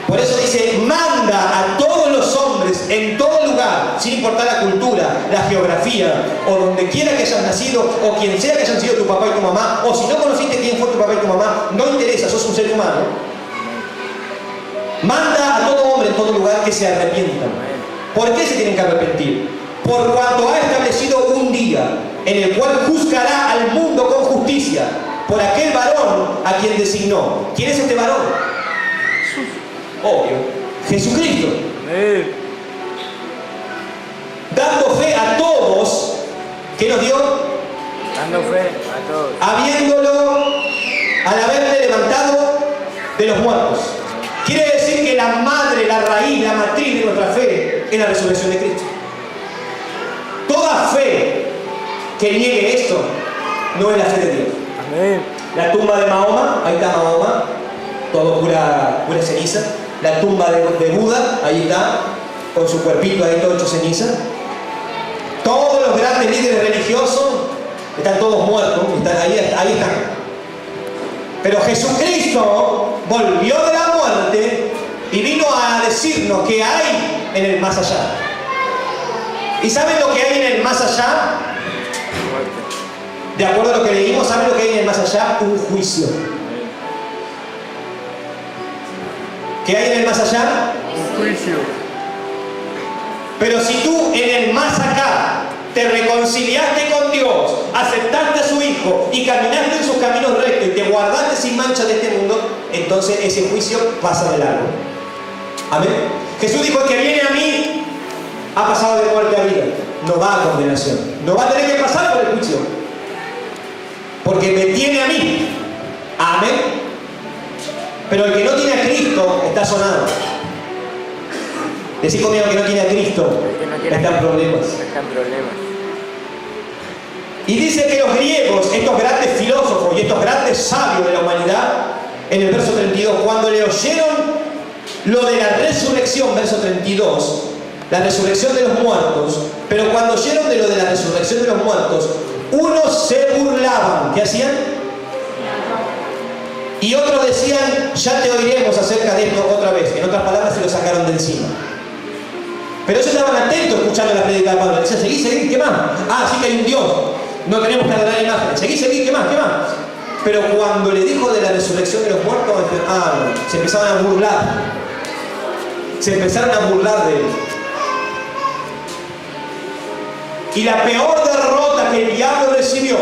Por eso dice, manda a todos los hombres en todo lugar, sin importar la cultura, la geografía, o donde quiera que hayas nacido, o quien sea que hayan sido tu papá y tu mamá, o si no conociste quién fue tu papá y tu mamá, no interesa, sos un ser humano. Manda a todo hombre en todo lugar que se arrepientan. ¿Por qué se tienen que arrepentir? Por cuanto ha establecido un día en el cual juzgará al mundo con justicia por aquel varón a quien designó. ¿Quién es este varón? Obvio, Jesucristo. Amén. Dando fe a todos, ¿qué nos dio? Dando fe a todos. Al haberle levantado de los muertos. Quiere decir que la madre, la raíz, la matriz de nuestra fe es la resurrección de Cristo. Toda fe que niegue esto no es la fe de Dios. Amén. La tumba de Mahoma, ahí está Mahoma, todo pura ceniza. La tumba de Buda, ahí está, con su cuerpito ahí todo hecho ceniza. Todos los grandes líderes religiosos están todos muertos, ahí están. Pero Jesucristo volvió de la muerte y vino a decirnos que hay en el más allá. ¿Y saben lo que hay en el más allá? De acuerdo a lo que leímos, ¿saben lo que hay en el más allá? Un juicio. ¿Qué hay en el más allá? Un juicio. Pero si tú en el más acá te reconciliaste con Dios, aceptaste a su Hijo y caminaste en sus caminos rectos y te guardaste sin mancha de este mundo, entonces ese juicio pasa de largo. Amén. Jesús dijo, el que viene a mí ha pasado de muerte a vida, no va a condenación, no va a tener que pasar por el juicio, porque me tiene a mí. Amén. Pero el que no tiene a Cristo está sonado. Decí conmigo que no tiene a Cristo, está en problemas. Está en problemas. Y dice que los griegos, estos grandes filósofos y estos grandes sabios de la humanidad, en el verso 32, cuando le oyeron lo de la resurrección, verso 32, la resurrección de los muertos, pero cuando oyeron de lo de la resurrección de los muertos, unos se burlaban. ¿Qué hacían? Y otros decían, ya te oiremos acerca de esto otra vez. En otras palabras, se lo sacaron de encima. Pero ellos estaban atentos escuchando la prédica de Pablo. Decían, seguí, ¿qué más? Ah, sí que hay un Dios. No tenemos que adorar imágenes. Seguí, ¿qué más? Pero cuando le dijo de la resurrección de los muertos, se empezaron a burlar. Se empezaron a burlar de él. Y la peor derrota que el diablo recibió,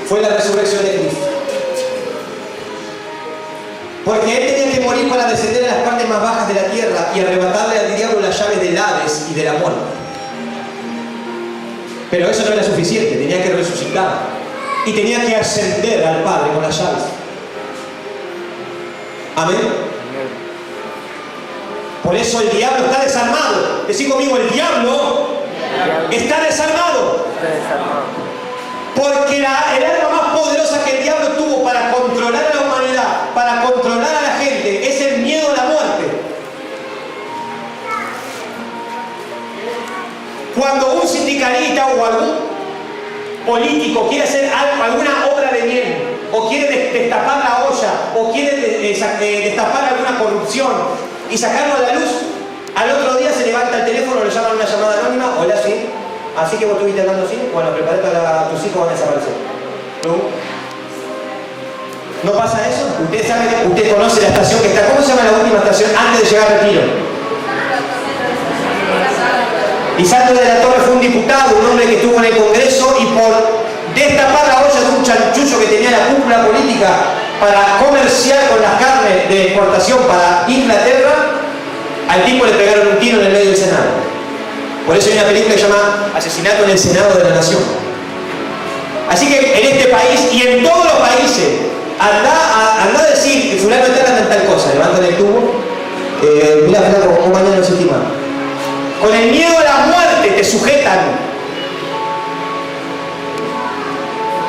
fue la resurrección de Cristo. Porque él tenía que morir para descender a las partes más bajas de la tierra y arrebatarle al diablo las llaves del Hades y de la muerte. Pero eso no era suficiente, tenía que resucitar y tenía que ascender al Padre con las llaves. Amén. Por eso el diablo está desarmado. Decí conmigo, el diablo está desarmado. Porque el arma más poderosa que el diablo tuvo para controlar a la humanidad, para controlar a la gente, es el miedo a la muerte. Cuando un sindicalista o algún político quiere hacer alguna obra de bien, o quiere destapar la olla, o quiere destapar alguna corrupción y sacarlo a la luz, al otro día se levanta el teléfono, le llaman una llamada anónima, hola, sí. Así que vos estuviste hablando así, bueno, prepárate a tus hijos, van a desaparecer. ¿No pasa eso? Usted sabe, usted conoce la estación que está, ¿cómo se llama la última estación antes de llegar a Retiro? Lisandro de la Torre fue un diputado, un hombre que estuvo en el Congreso y por destapar la olla de un chanchullo que tenía la cúpula política para comerciar con las carnes de exportación para Inglaterra, al tipo le pegaron un tiro en el medio del Senado. Por eso hay una película que se llama Asesinato en el Senado de la Nación. Así que en este país y en todos los países, anda a decir que fulano está en tal cosa, levantan el tubo, mira, flaco, como mañana no se estima. Con el miedo a la muerte te sujetan.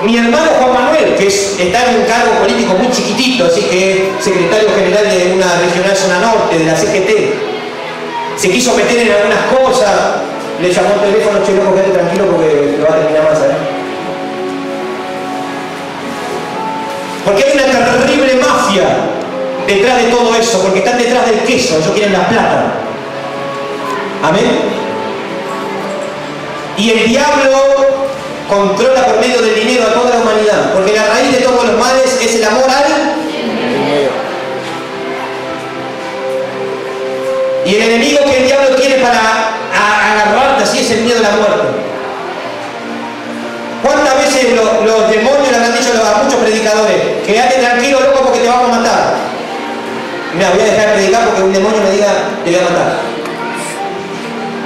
Mi hermano Juan Manuel, que está en un cargo político muy chiquitito, así que es secretario general de una regional zona norte, de la CGT, se quiso meter en algunas cosas, le llamó el teléfono, che, loco, quédate tranquilo porque lo va a terminar más, ¿sabes? Porque hay una terrible mafia detrás de todo eso, porque están detrás del queso, ellos quieren la plata. Amén. Y el diablo controla por medio del dinero a toda la humanidad, porque la raíz de todos los males es el amor al dinero. Y el enemigo que el diablo tiene para agarrarte así es el miedo a la muerte. ¿Cuántas veces los demonios le han dicho a muchos predicadores, quédate tranquilo, loco, porque te vamos a matar? Mira, voy a dejar de predicar porque un demonio me diga te voy a matar.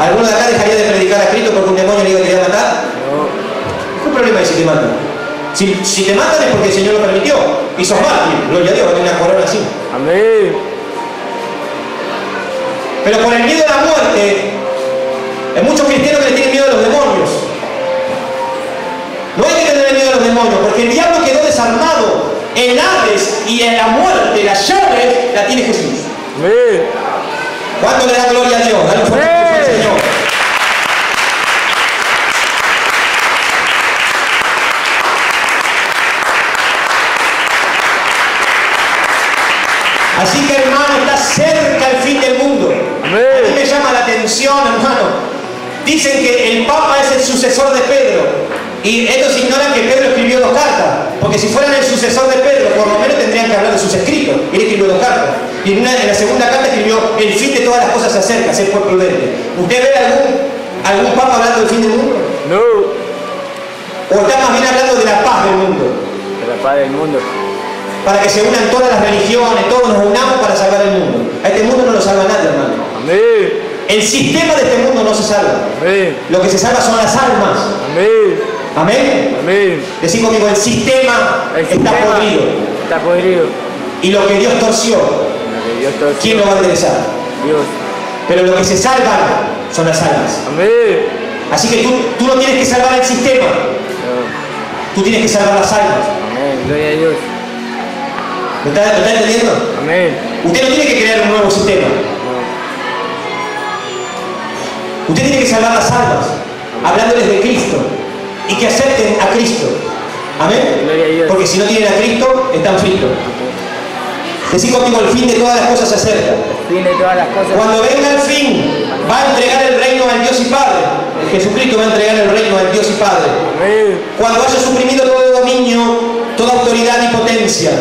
¿Alguno de acá dejaría de predicar a Cristo porque un demonio le diga que te voy a matar? No. ¿Qué problema hay si te matan? Si te matan es porque el Señor lo permitió. Y sos mártir, gloria a Dios, tiene una corona así. Amén. Pero por el miedo a la muerte, hay muchos cristianos que le tienen miedo a los demonios. No hay que tener miedo a los demonios, porque el diablo quedó desarmado. El Hades y en la muerte, las llaves, la tiene Jesús. Amén. ¿Cuánto le da gloria a Dios? Dale un fuerte aplauso al Señor. Así que, hermano, está cerca el fin del mundo. Amén. A mí me llama la atención, hermano. Dicen que el Papa es el sucesor de Pedro. Y estos ignoran que Pedro escribió 2 cartas. Porque si fueran el sucesor de Pedro, por lo menos tendrían que hablar de sus escritos. Él escribió 2 cartas. Y en la segunda carta escribió: el fin de todas las cosas se acerca, ser pues prudente. ¿Usted ve algún Papa hablando del fin del mundo? No. ¿O está más bien hablando de la paz del mundo? De la paz del mundo. Para que se unan todas las religiones, todos nos unamos para salvar el mundo. A este mundo no lo salva nadie, hermano. Amén. El sistema de este mundo no se salva. Amén. Lo que se salva son las almas. Amén. Amén. Amén. Decir conmigo, el sistema está podrido. Está podrido. Y lo que Dios torció, ¿quién lo va a enderezar? Dios. Pero lo que se salva son las almas. Amén. Así que tú no tienes que salvar el sistema. No. Tú tienes que salvar las almas. Amén. Gloria a Dios. ¿Me está entendiendo? Amén. Usted no tiene que crear un nuevo sistema. Usted tiene que salvar las almas, hablándoles de Cristo y que acepten a Cristo. Amén. Gloria a Dios. Porque si no tienen a Cristo, están fritos. Decir conmigo, el fin de todas las cosas se acerca. Fin de todas las cosas. Cuando venga el fin, va a entregar el reino al Dios y Padre. Jesucristo va a entregar el reino al Dios y Padre. Amén. Cuando haya suprimido todo dominio, toda autoridad y potencia.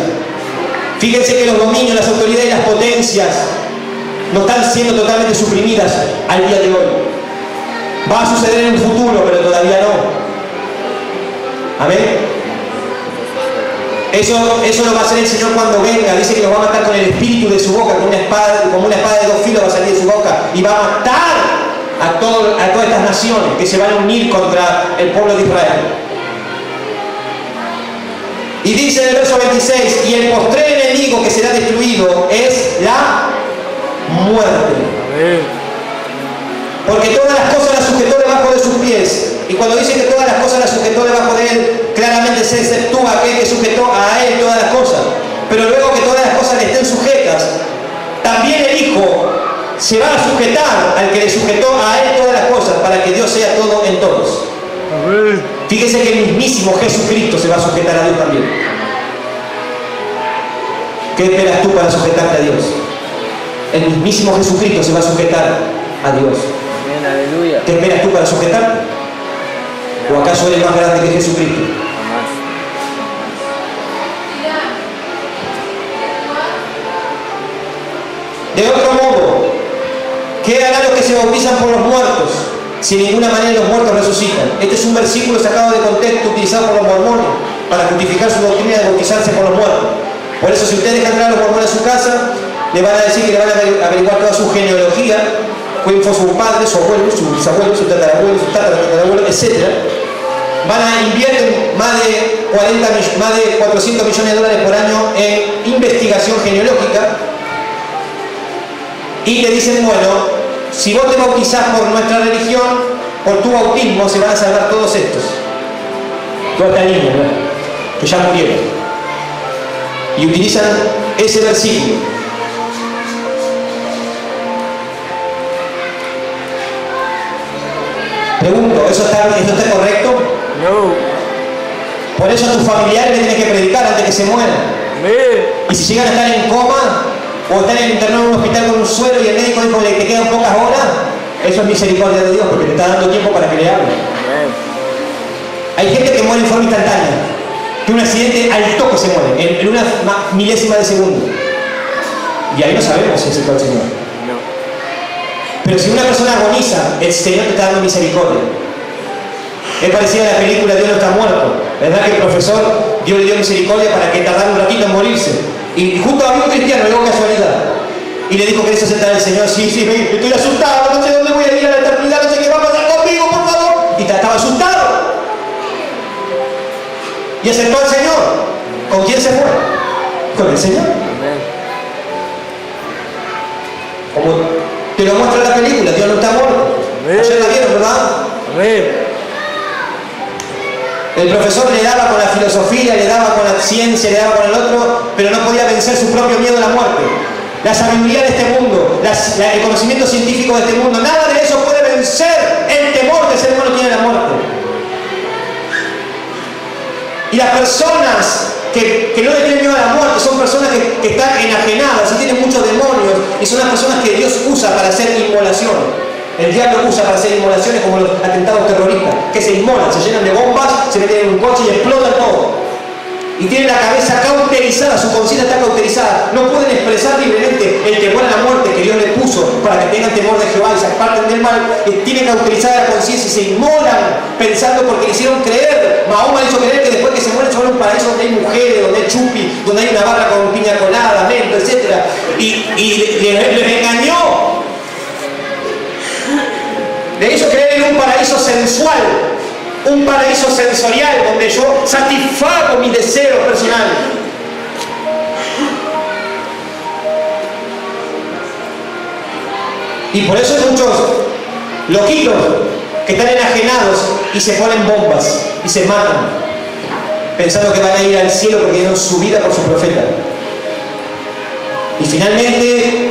Fíjense que los dominios, las autoridades y las potencias no están siendo totalmente suprimidas al día de hoy. Va a suceder en un futuro, pero todavía no. Amén. Eso lo va a hacer el Señor cuando venga. Dice que los va a matar con el espíritu de su boca, como una espada de dos filos va a salir de su boca y va a matar a todas estas naciones que se van a unir contra el pueblo de Israel. Y dice en el verso 26, y el postrer enemigo que será destruido es la muerte. Amén. Porque todas las cosas las sujetó debajo de sus pies. Y cuando dice que todas las cosas las sujetó debajo de él, claramente se exceptúa aquel que sujetó a él todas las cosas. Pero luego que todas las cosas le estén sujetas, también el Hijo se va a sujetar al que le sujetó a él todas las cosas, para que Dios sea todo en todos. Amén. Fíjese que el mismísimo Jesucristo se va a sujetar a Dios también. ¿Qué esperas tú para sujetarte a Dios? El mismísimo Jesucristo se va a sujetar a Dios. Amén. Aleluya. ¿Qué esperas tú para sujetarte? ¿O acaso eres más grande que Jesucristo? Jamás. De otro modo, ¿qué harán los que se bautizan por los muertos? Si de ninguna manera los muertos resucitan. Este es un versículo sacado de contexto utilizado por los mormones para justificar su doctrina de bautizarse por los muertos. Por eso, si ustedes dejan entrar a los mormones a su casa, le van a decir que le van a averiguar toda su genealogía, quién fue su padre, su abuelo, su bisabuelo, su tatarabuelo, su tatarabuelo, etc. Invierten más de 400 millones de dólares por año en investigación genealógica y le dicen, bueno, si vos te bautizás por nuestra religión, por tu bautismo se van a salvar todos estos. Toda esta niña, ¿verdad? Que ya murieron. Y utilizan ese versículo. Pregunto, ¿eso está correcto? No. Por eso a tus familiares le tienes que predicar antes que se mueran. Amén. Y si llegan a estar en coma o están internados en un hospital con un suero y el médico dijo que te quedan pocas horas, eso es misericordia de Dios porque te está dando tiempo para que le hables. Amén. Hay gente que muere en forma instantánea, que un accidente al toque se muere, en una milésima de segundo. Y ahí no sabemos si es el Señor. No. Pero si una persona agoniza, el Señor te está dando misericordia. Es parecido a la película Dios no está muerto. ¿Verdad que el profesor Dios le dio misericordia para que tardara un ratito en morirse? Y justo había un cristiano, luego casualidad. Y le dijo, ¿querés aceptar al Señor? Sí, estoy asustado, no sé dónde voy a ir a la eternidad, no sé qué va a pasar conmigo, por favor. Y estaba asustado. Y aceptó al Señor. ¿Con quién se fue? Con el Señor. Amén. Como te lo muestra la película, Dios no está muerto. Amén. Ayer la vieron, ¿verdad? Amén. El profesor le daba con la filosofía, le daba con la ciencia, le daba con el otro, pero no podía vencer su propio miedo a la muerte. La sabiduría de este mundo, el conocimiento científico de este mundo, nada de eso puede vencer el temor que el ser humano tiene a la muerte. Y las personas que no le tienen miedo a la muerte son personas que están enajenadas y tienen muchos demonios y son las personas que Dios usa para hacer inmolación. El diablo usa para hacer inmolaciones como los atentados terroristas, que se inmolan, se llenan de bombas, se meten en un coche y explotan todo. Y tienen la cabeza cauterizada, su conciencia está cauterizada. No pueden expresar libremente el temor a la muerte que Dios les puso para que tengan temor de Jehová y se aparten del mal. Tienen cauterizada la conciencia y se inmolan pensando porque le hicieron creer. Mahoma le hizo creer que después que se mueren se van a un paraíso donde hay mujeres, donde hay chupi, donde hay una barra con piña colada, mento, etc. Y les engañó. Le hizo creer en un paraíso sensual, un paraíso sensorial donde yo satisfago mis deseos personales. Y por eso hay muchos loquitos que están enajenados y se ponen bombas y se matan pensando que van a ir al cielo porque dieron su vida por su profeta. Y finalmente,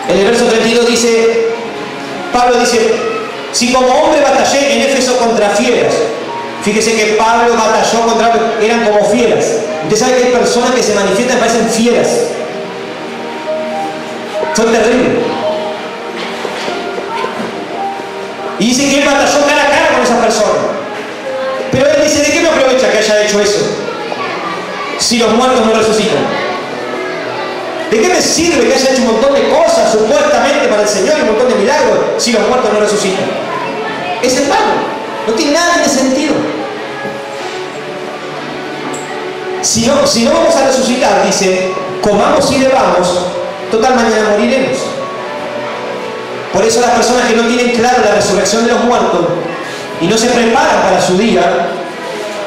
en el verso 32 dice, Pablo dice, si como hombre batallé en Éfeso contra fieras. Fíjese que Pablo batalló contra, eran como fieras. Usted sabe que hay personas que se manifiestan y parecen fieras. Son terribles. Y dice que él batalló cara a cara con esas personas. Pero él dice, ¿de qué me aprovecha que haya hecho eso? Si los muertos no resucitan. ¿De qué me sirve que haya hecho un montón de cosas supuestamente para el Señor y un montón de milagros si los muertos no resucitan? Es en vano. No tiene nada de sentido. Si no vamos a resucitar, dice, comamos y bebamos, total mañana moriremos. Por eso las personas que no tienen claro la resurrección de los muertos y no se preparan para su día,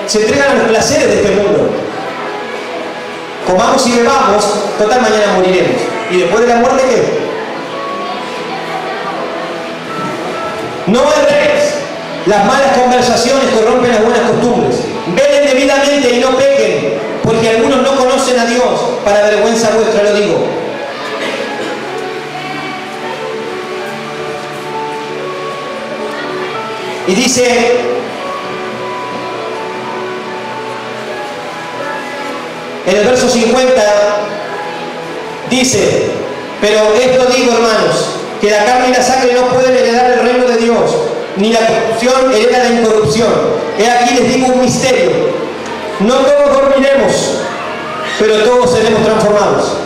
se entregan a los placeres de este mundo. Comamos y bebamos, total mañana moriremos. ¿Y después de la muerte qué? No erréis. Las malas conversaciones corrompen las buenas costumbres. Velen debidamente y no pequen, porque algunos no conocen a Dios. Para vergüenza vuestra lo digo. Y dice, en el verso 50, dice, pero esto digo, hermanos, que la carne y la sangre no pueden heredar el reino de Dios, ni la corrupción hereda la incorrupción. He aquí les digo un misterio. No todos dormiremos, pero todos seremos transformados.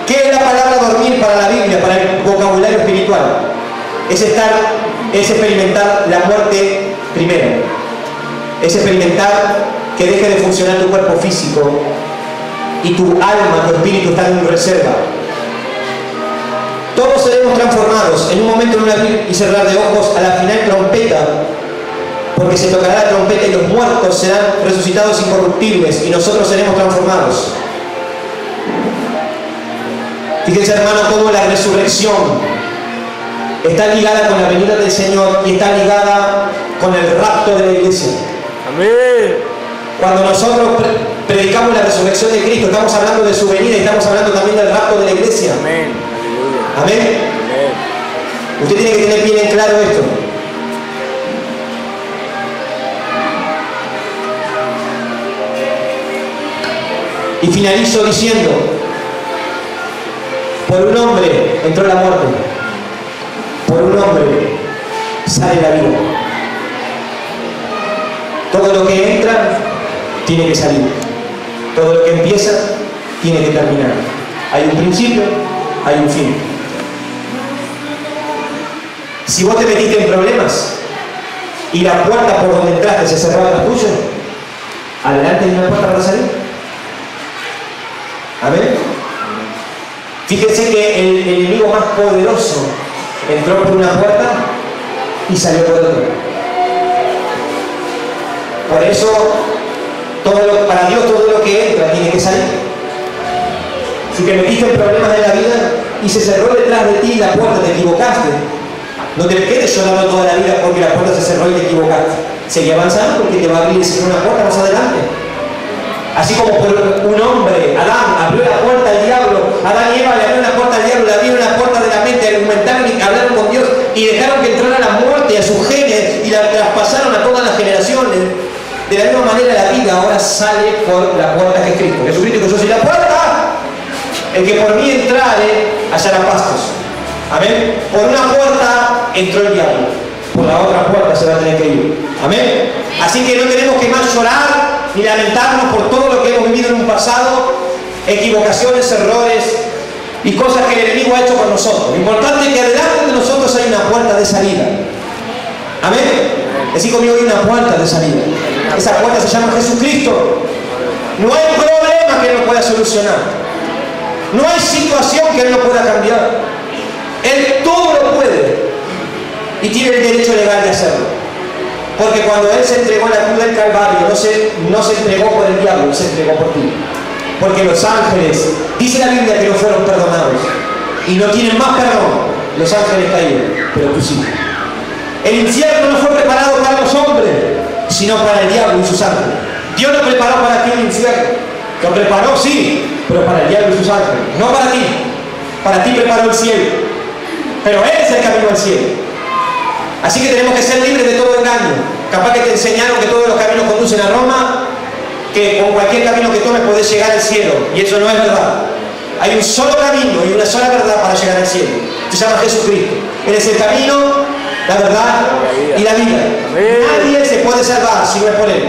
¿Qué es la palabra dormir para la Biblia, para el vocabulario espiritual? Es experimentar la muerte primero. Es experimentar que deje de funcionar tu cuerpo físico y tu alma, tu espíritu están en reserva. Todos seremos transformados en un momento, en un abrir y cerrar de ojos, a la final trompeta, porque se tocará la trompeta y los muertos serán resucitados incorruptibles y nosotros seremos transformados. Fíjense, hermano, cómo la resurrección está ligada con la venida del Señor y está ligada con el rapto de la iglesia. Amén. Cuando nosotros predicamos la resurrección de Cristo, estamos hablando de su venida y estamos hablando también del rapto de la iglesia. Amén. Amén. Amén. Usted tiene que tener bien en claro esto. Y finalizo diciendo, por un hombre entró la muerte, por un hombre sale la vida. Todo lo que entra tiene que salir, todo lo que empieza tiene que terminar. Hay un principio, hay un fin. Si vos te metiste en problemas y la puerta por donde entraste se cerraba la tuya, adelante hay una puerta para salir. Amén. Fíjense que el enemigo más poderoso entró por una puerta y salió por otra. Por eso, para Dios todo lo que entra tiene que salir. Si te metiste en problemas de la vida y se cerró detrás de ti la puerta, te equivocaste, no te quedes llorando toda la vida porque la puerta se cerró y te equivocaste. Seguí avanzando porque te va a abrir el Señor una puerta más adelante. Así como por un hombre, Adán, abrió la puerta al diablo, Adán y Eva le abrieron la puerta al diablo, le abrieron la puerta de la mente, argumentaron y hablaron con Dios y dejaron que entrara la muerte a sus genes y la traspasaron a todas las generaciones. De la misma manera la vida ahora sale por la puerta que es Cristo. Jesucristo que yo soy la puerta, el que por mí entrare hallará pastos. Amén. Por una puerta entró el diablo, por la otra puerta se va a tener que ir. Amén. Así que no tenemos que más llorar ni lamentarnos por todo lo que hemos vivido en un pasado, equivocaciones, errores y cosas que el enemigo ha hecho con nosotros. Lo importante es que delante de nosotros hay una puerta de salida. Amén. Decí conmigo, hay una puerta de salida. Esa puerta se llama Jesucristo. No hay problema que Él no pueda solucionar. No hay situación que Él no pueda cambiar. Él todo lo puede y tiene el derecho legal de hacerlo. Porque cuando Él se entregó en la cruz del Calvario, no se entregó por el diablo, se entregó por ti. Porque los ángeles, dice la Biblia que no fueron perdonados y no tienen más perdón los ángeles caídos, pero tú sí. El infierno no fue preparado para los hombres, sino para el diablo y sus ángeles. Dios lo preparó para ti el infierno. Lo preparó, sí, pero para el diablo y sus ángeles. No para ti. Para ti preparó el cielo. Pero Él es el camino al cielo. Así que tenemos que ser libres de todo engaño. Capaz que te enseñaron que todos los caminos conducen a Roma, que con cualquier camino que tomes podés llegar al cielo. Y eso no es verdad. Hay un solo camino y una sola verdad para llegar al cielo. Se llama Jesucristo. Él es el camino, la verdad y la vida. Nadie se puede salvar si no es por Él.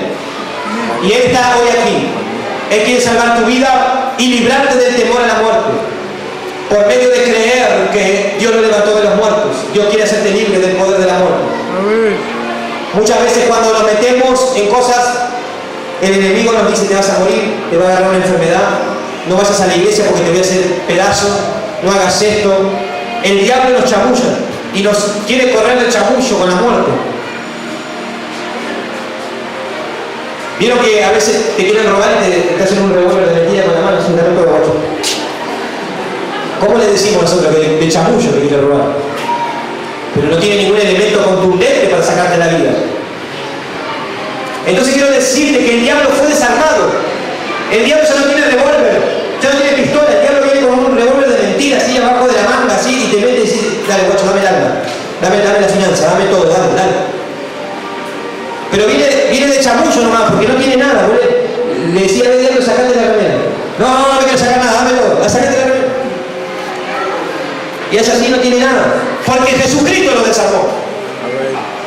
Y Él está hoy aquí. Él quiere salvar tu vida y librarte del temor a la muerte. Por medio de creer que Dios lo levantó de los muertos. Dios quiere hacerte libre del poder de la muerte. Muchas veces cuando nos metemos en cosas, el enemigo nos dice: te vas a morir, te va a agarrar una enfermedad, no vayas a la iglesia porque te voy a hacer pedazos, no hagas esto. El diablo nos chamulla y nos quiere correr el chamullo con la muerte. Vieron que a veces te quieren robar y te hacen un revólver de mentira con la mano, sin talento de guacho. ¿Cómo le decimos nosotros que de chamullo te quiere robar? Pero no tiene ningún elemento contundente para sacarte la vida. Entonces quiero decirte que el diablo fue desarmado. El diablo ya no tiene revólver, ya no tiene pistola. El diablo viene con un revólver de mentira así abajo de la manga, así, y te mete y dice: dale guacho, dame el alma, dame la finanza, dame todo, dale. Pero viene de chamullo nomás, porque no tiene nada, boludo. Le decía al diablo: sacate la remera. No me quiero sacar nada, dámelo, sacate la remera. Y ella así no tiene nada, porque Jesucristo lo desarmó.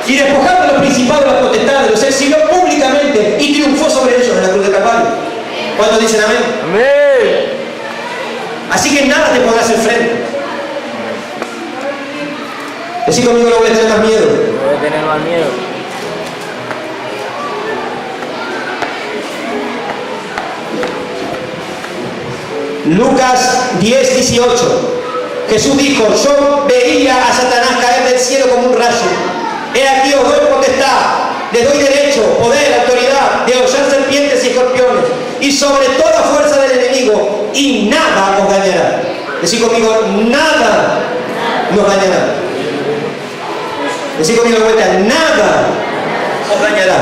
Y despojando a los principados, las potestades, los exilió públicamente y triunfó sobre ellos en la cruz de Calvario. ¿Cuántos dicen amén? Amén. Así que nada te podrá hacer frente. Decí conmigo: no voy a tener más miedo. No voy a tener más miedo. Lucas 10:18. Jesús dijo: yo veía a Satanás caer del cielo como un rayo. He aquí os doy potestad, les doy derecho, poder, autoridad de hollar serpientes y escorpiones y sobre toda fuerza del enemigo, y nada os dañará. Decí conmigo: nada nos dañará. Decí conmigo de vuelta: nada os dañará.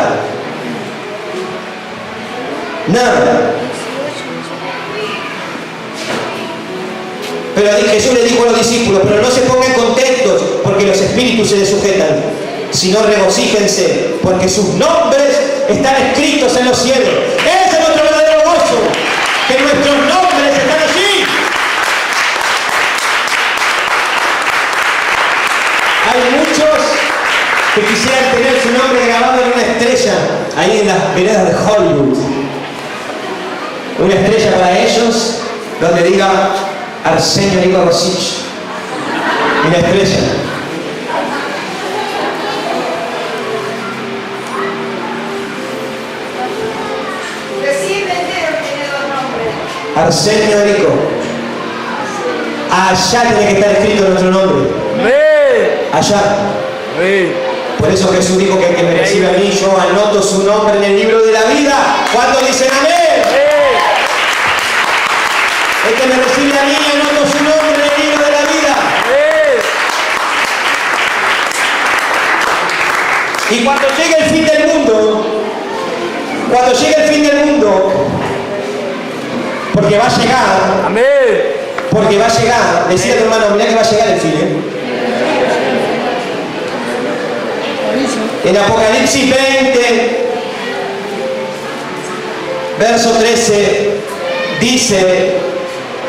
Nada. Pero Jesús le dijo a los discípulos: pero no se pongan contentos porque los espíritus se les sujetan, sino regocíjense porque sus nombres están escritos en los cielos. Ese es nuestro verdadero gozo, que nuestros nombres están allí. Hay muchos que quisieran tener su nombre grabado en una estrella ahí en las veredas de Hollywood. Una estrella para ellos donde diga: Arsenio Nico Rosich, una estrella. Recién entero tiene dos nombres. Arsenio Nico. Allá tiene que estar escrito nuestro nombre. Amén. Allá. Amén. Por eso Jesús dijo que el que me recibe a mí, yo anoto su nombre en el libro de la vida. ¿Cuántos dicen amén? El que me recibe a mí, anoto su nombre en el libro de la vida. Y cuando llegue el fin del mundo, porque va a llegar, Amén. porque va a llegar, decía tu hermano: mirá que va a llegar el fin, En Apocalipsis 20, verso 13, dice,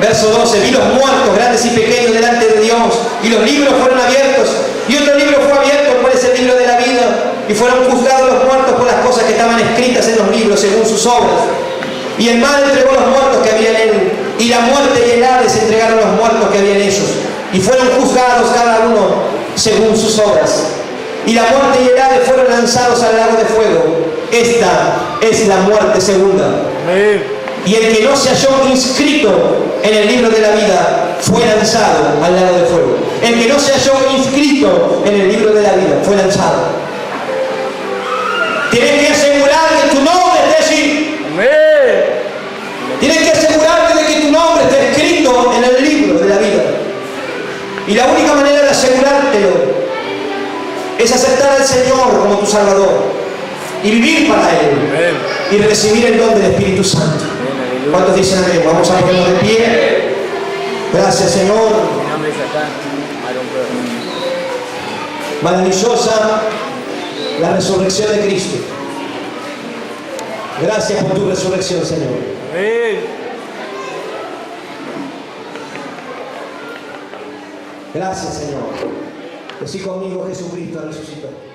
verso 12: vi los muertos, grandes y pequeños, delante de Dios, y los libros fueron abiertos, y otro libro fue abierto, cuál es el libro de la vida, y fueron juzgados los muertos por las cosas que estaban escritas en los libros según sus obras. Y el mal entregó los muertos que había en él, y la muerte y el Hades entregaron los muertos que había en ellos, y fueron juzgados cada uno según sus obras. Y la muerte y el Hades fueron lanzados al lago de fuego. Esta es la muerte segunda. Amén. Y el que no se halló inscrito en el libro de la vida fue lanzado al lago de fuego. El que no se halló inscrito en el libro de la vida fue lanzado. Tienes que asegurar que tu nombre esté allí. Amén. Tienes que asegurarte de que tu nombre esté escrito en el libro de la vida. Y la única manera de asegurártelo es aceptar al Señor como tu Salvador y vivir para Él. Amén. y recibir el don del Espíritu Santo. ¿Cuántos dicen amén? Vamos a ponernos de pie. Gracias, Señor. Mi nombre es Satán. Aaron Brown. Maravillosa la resurrección de Cristo. Gracias por tu resurrección, Señor. Amén. Gracias, Señor. Decí conmigo, Jesucristo resucitó.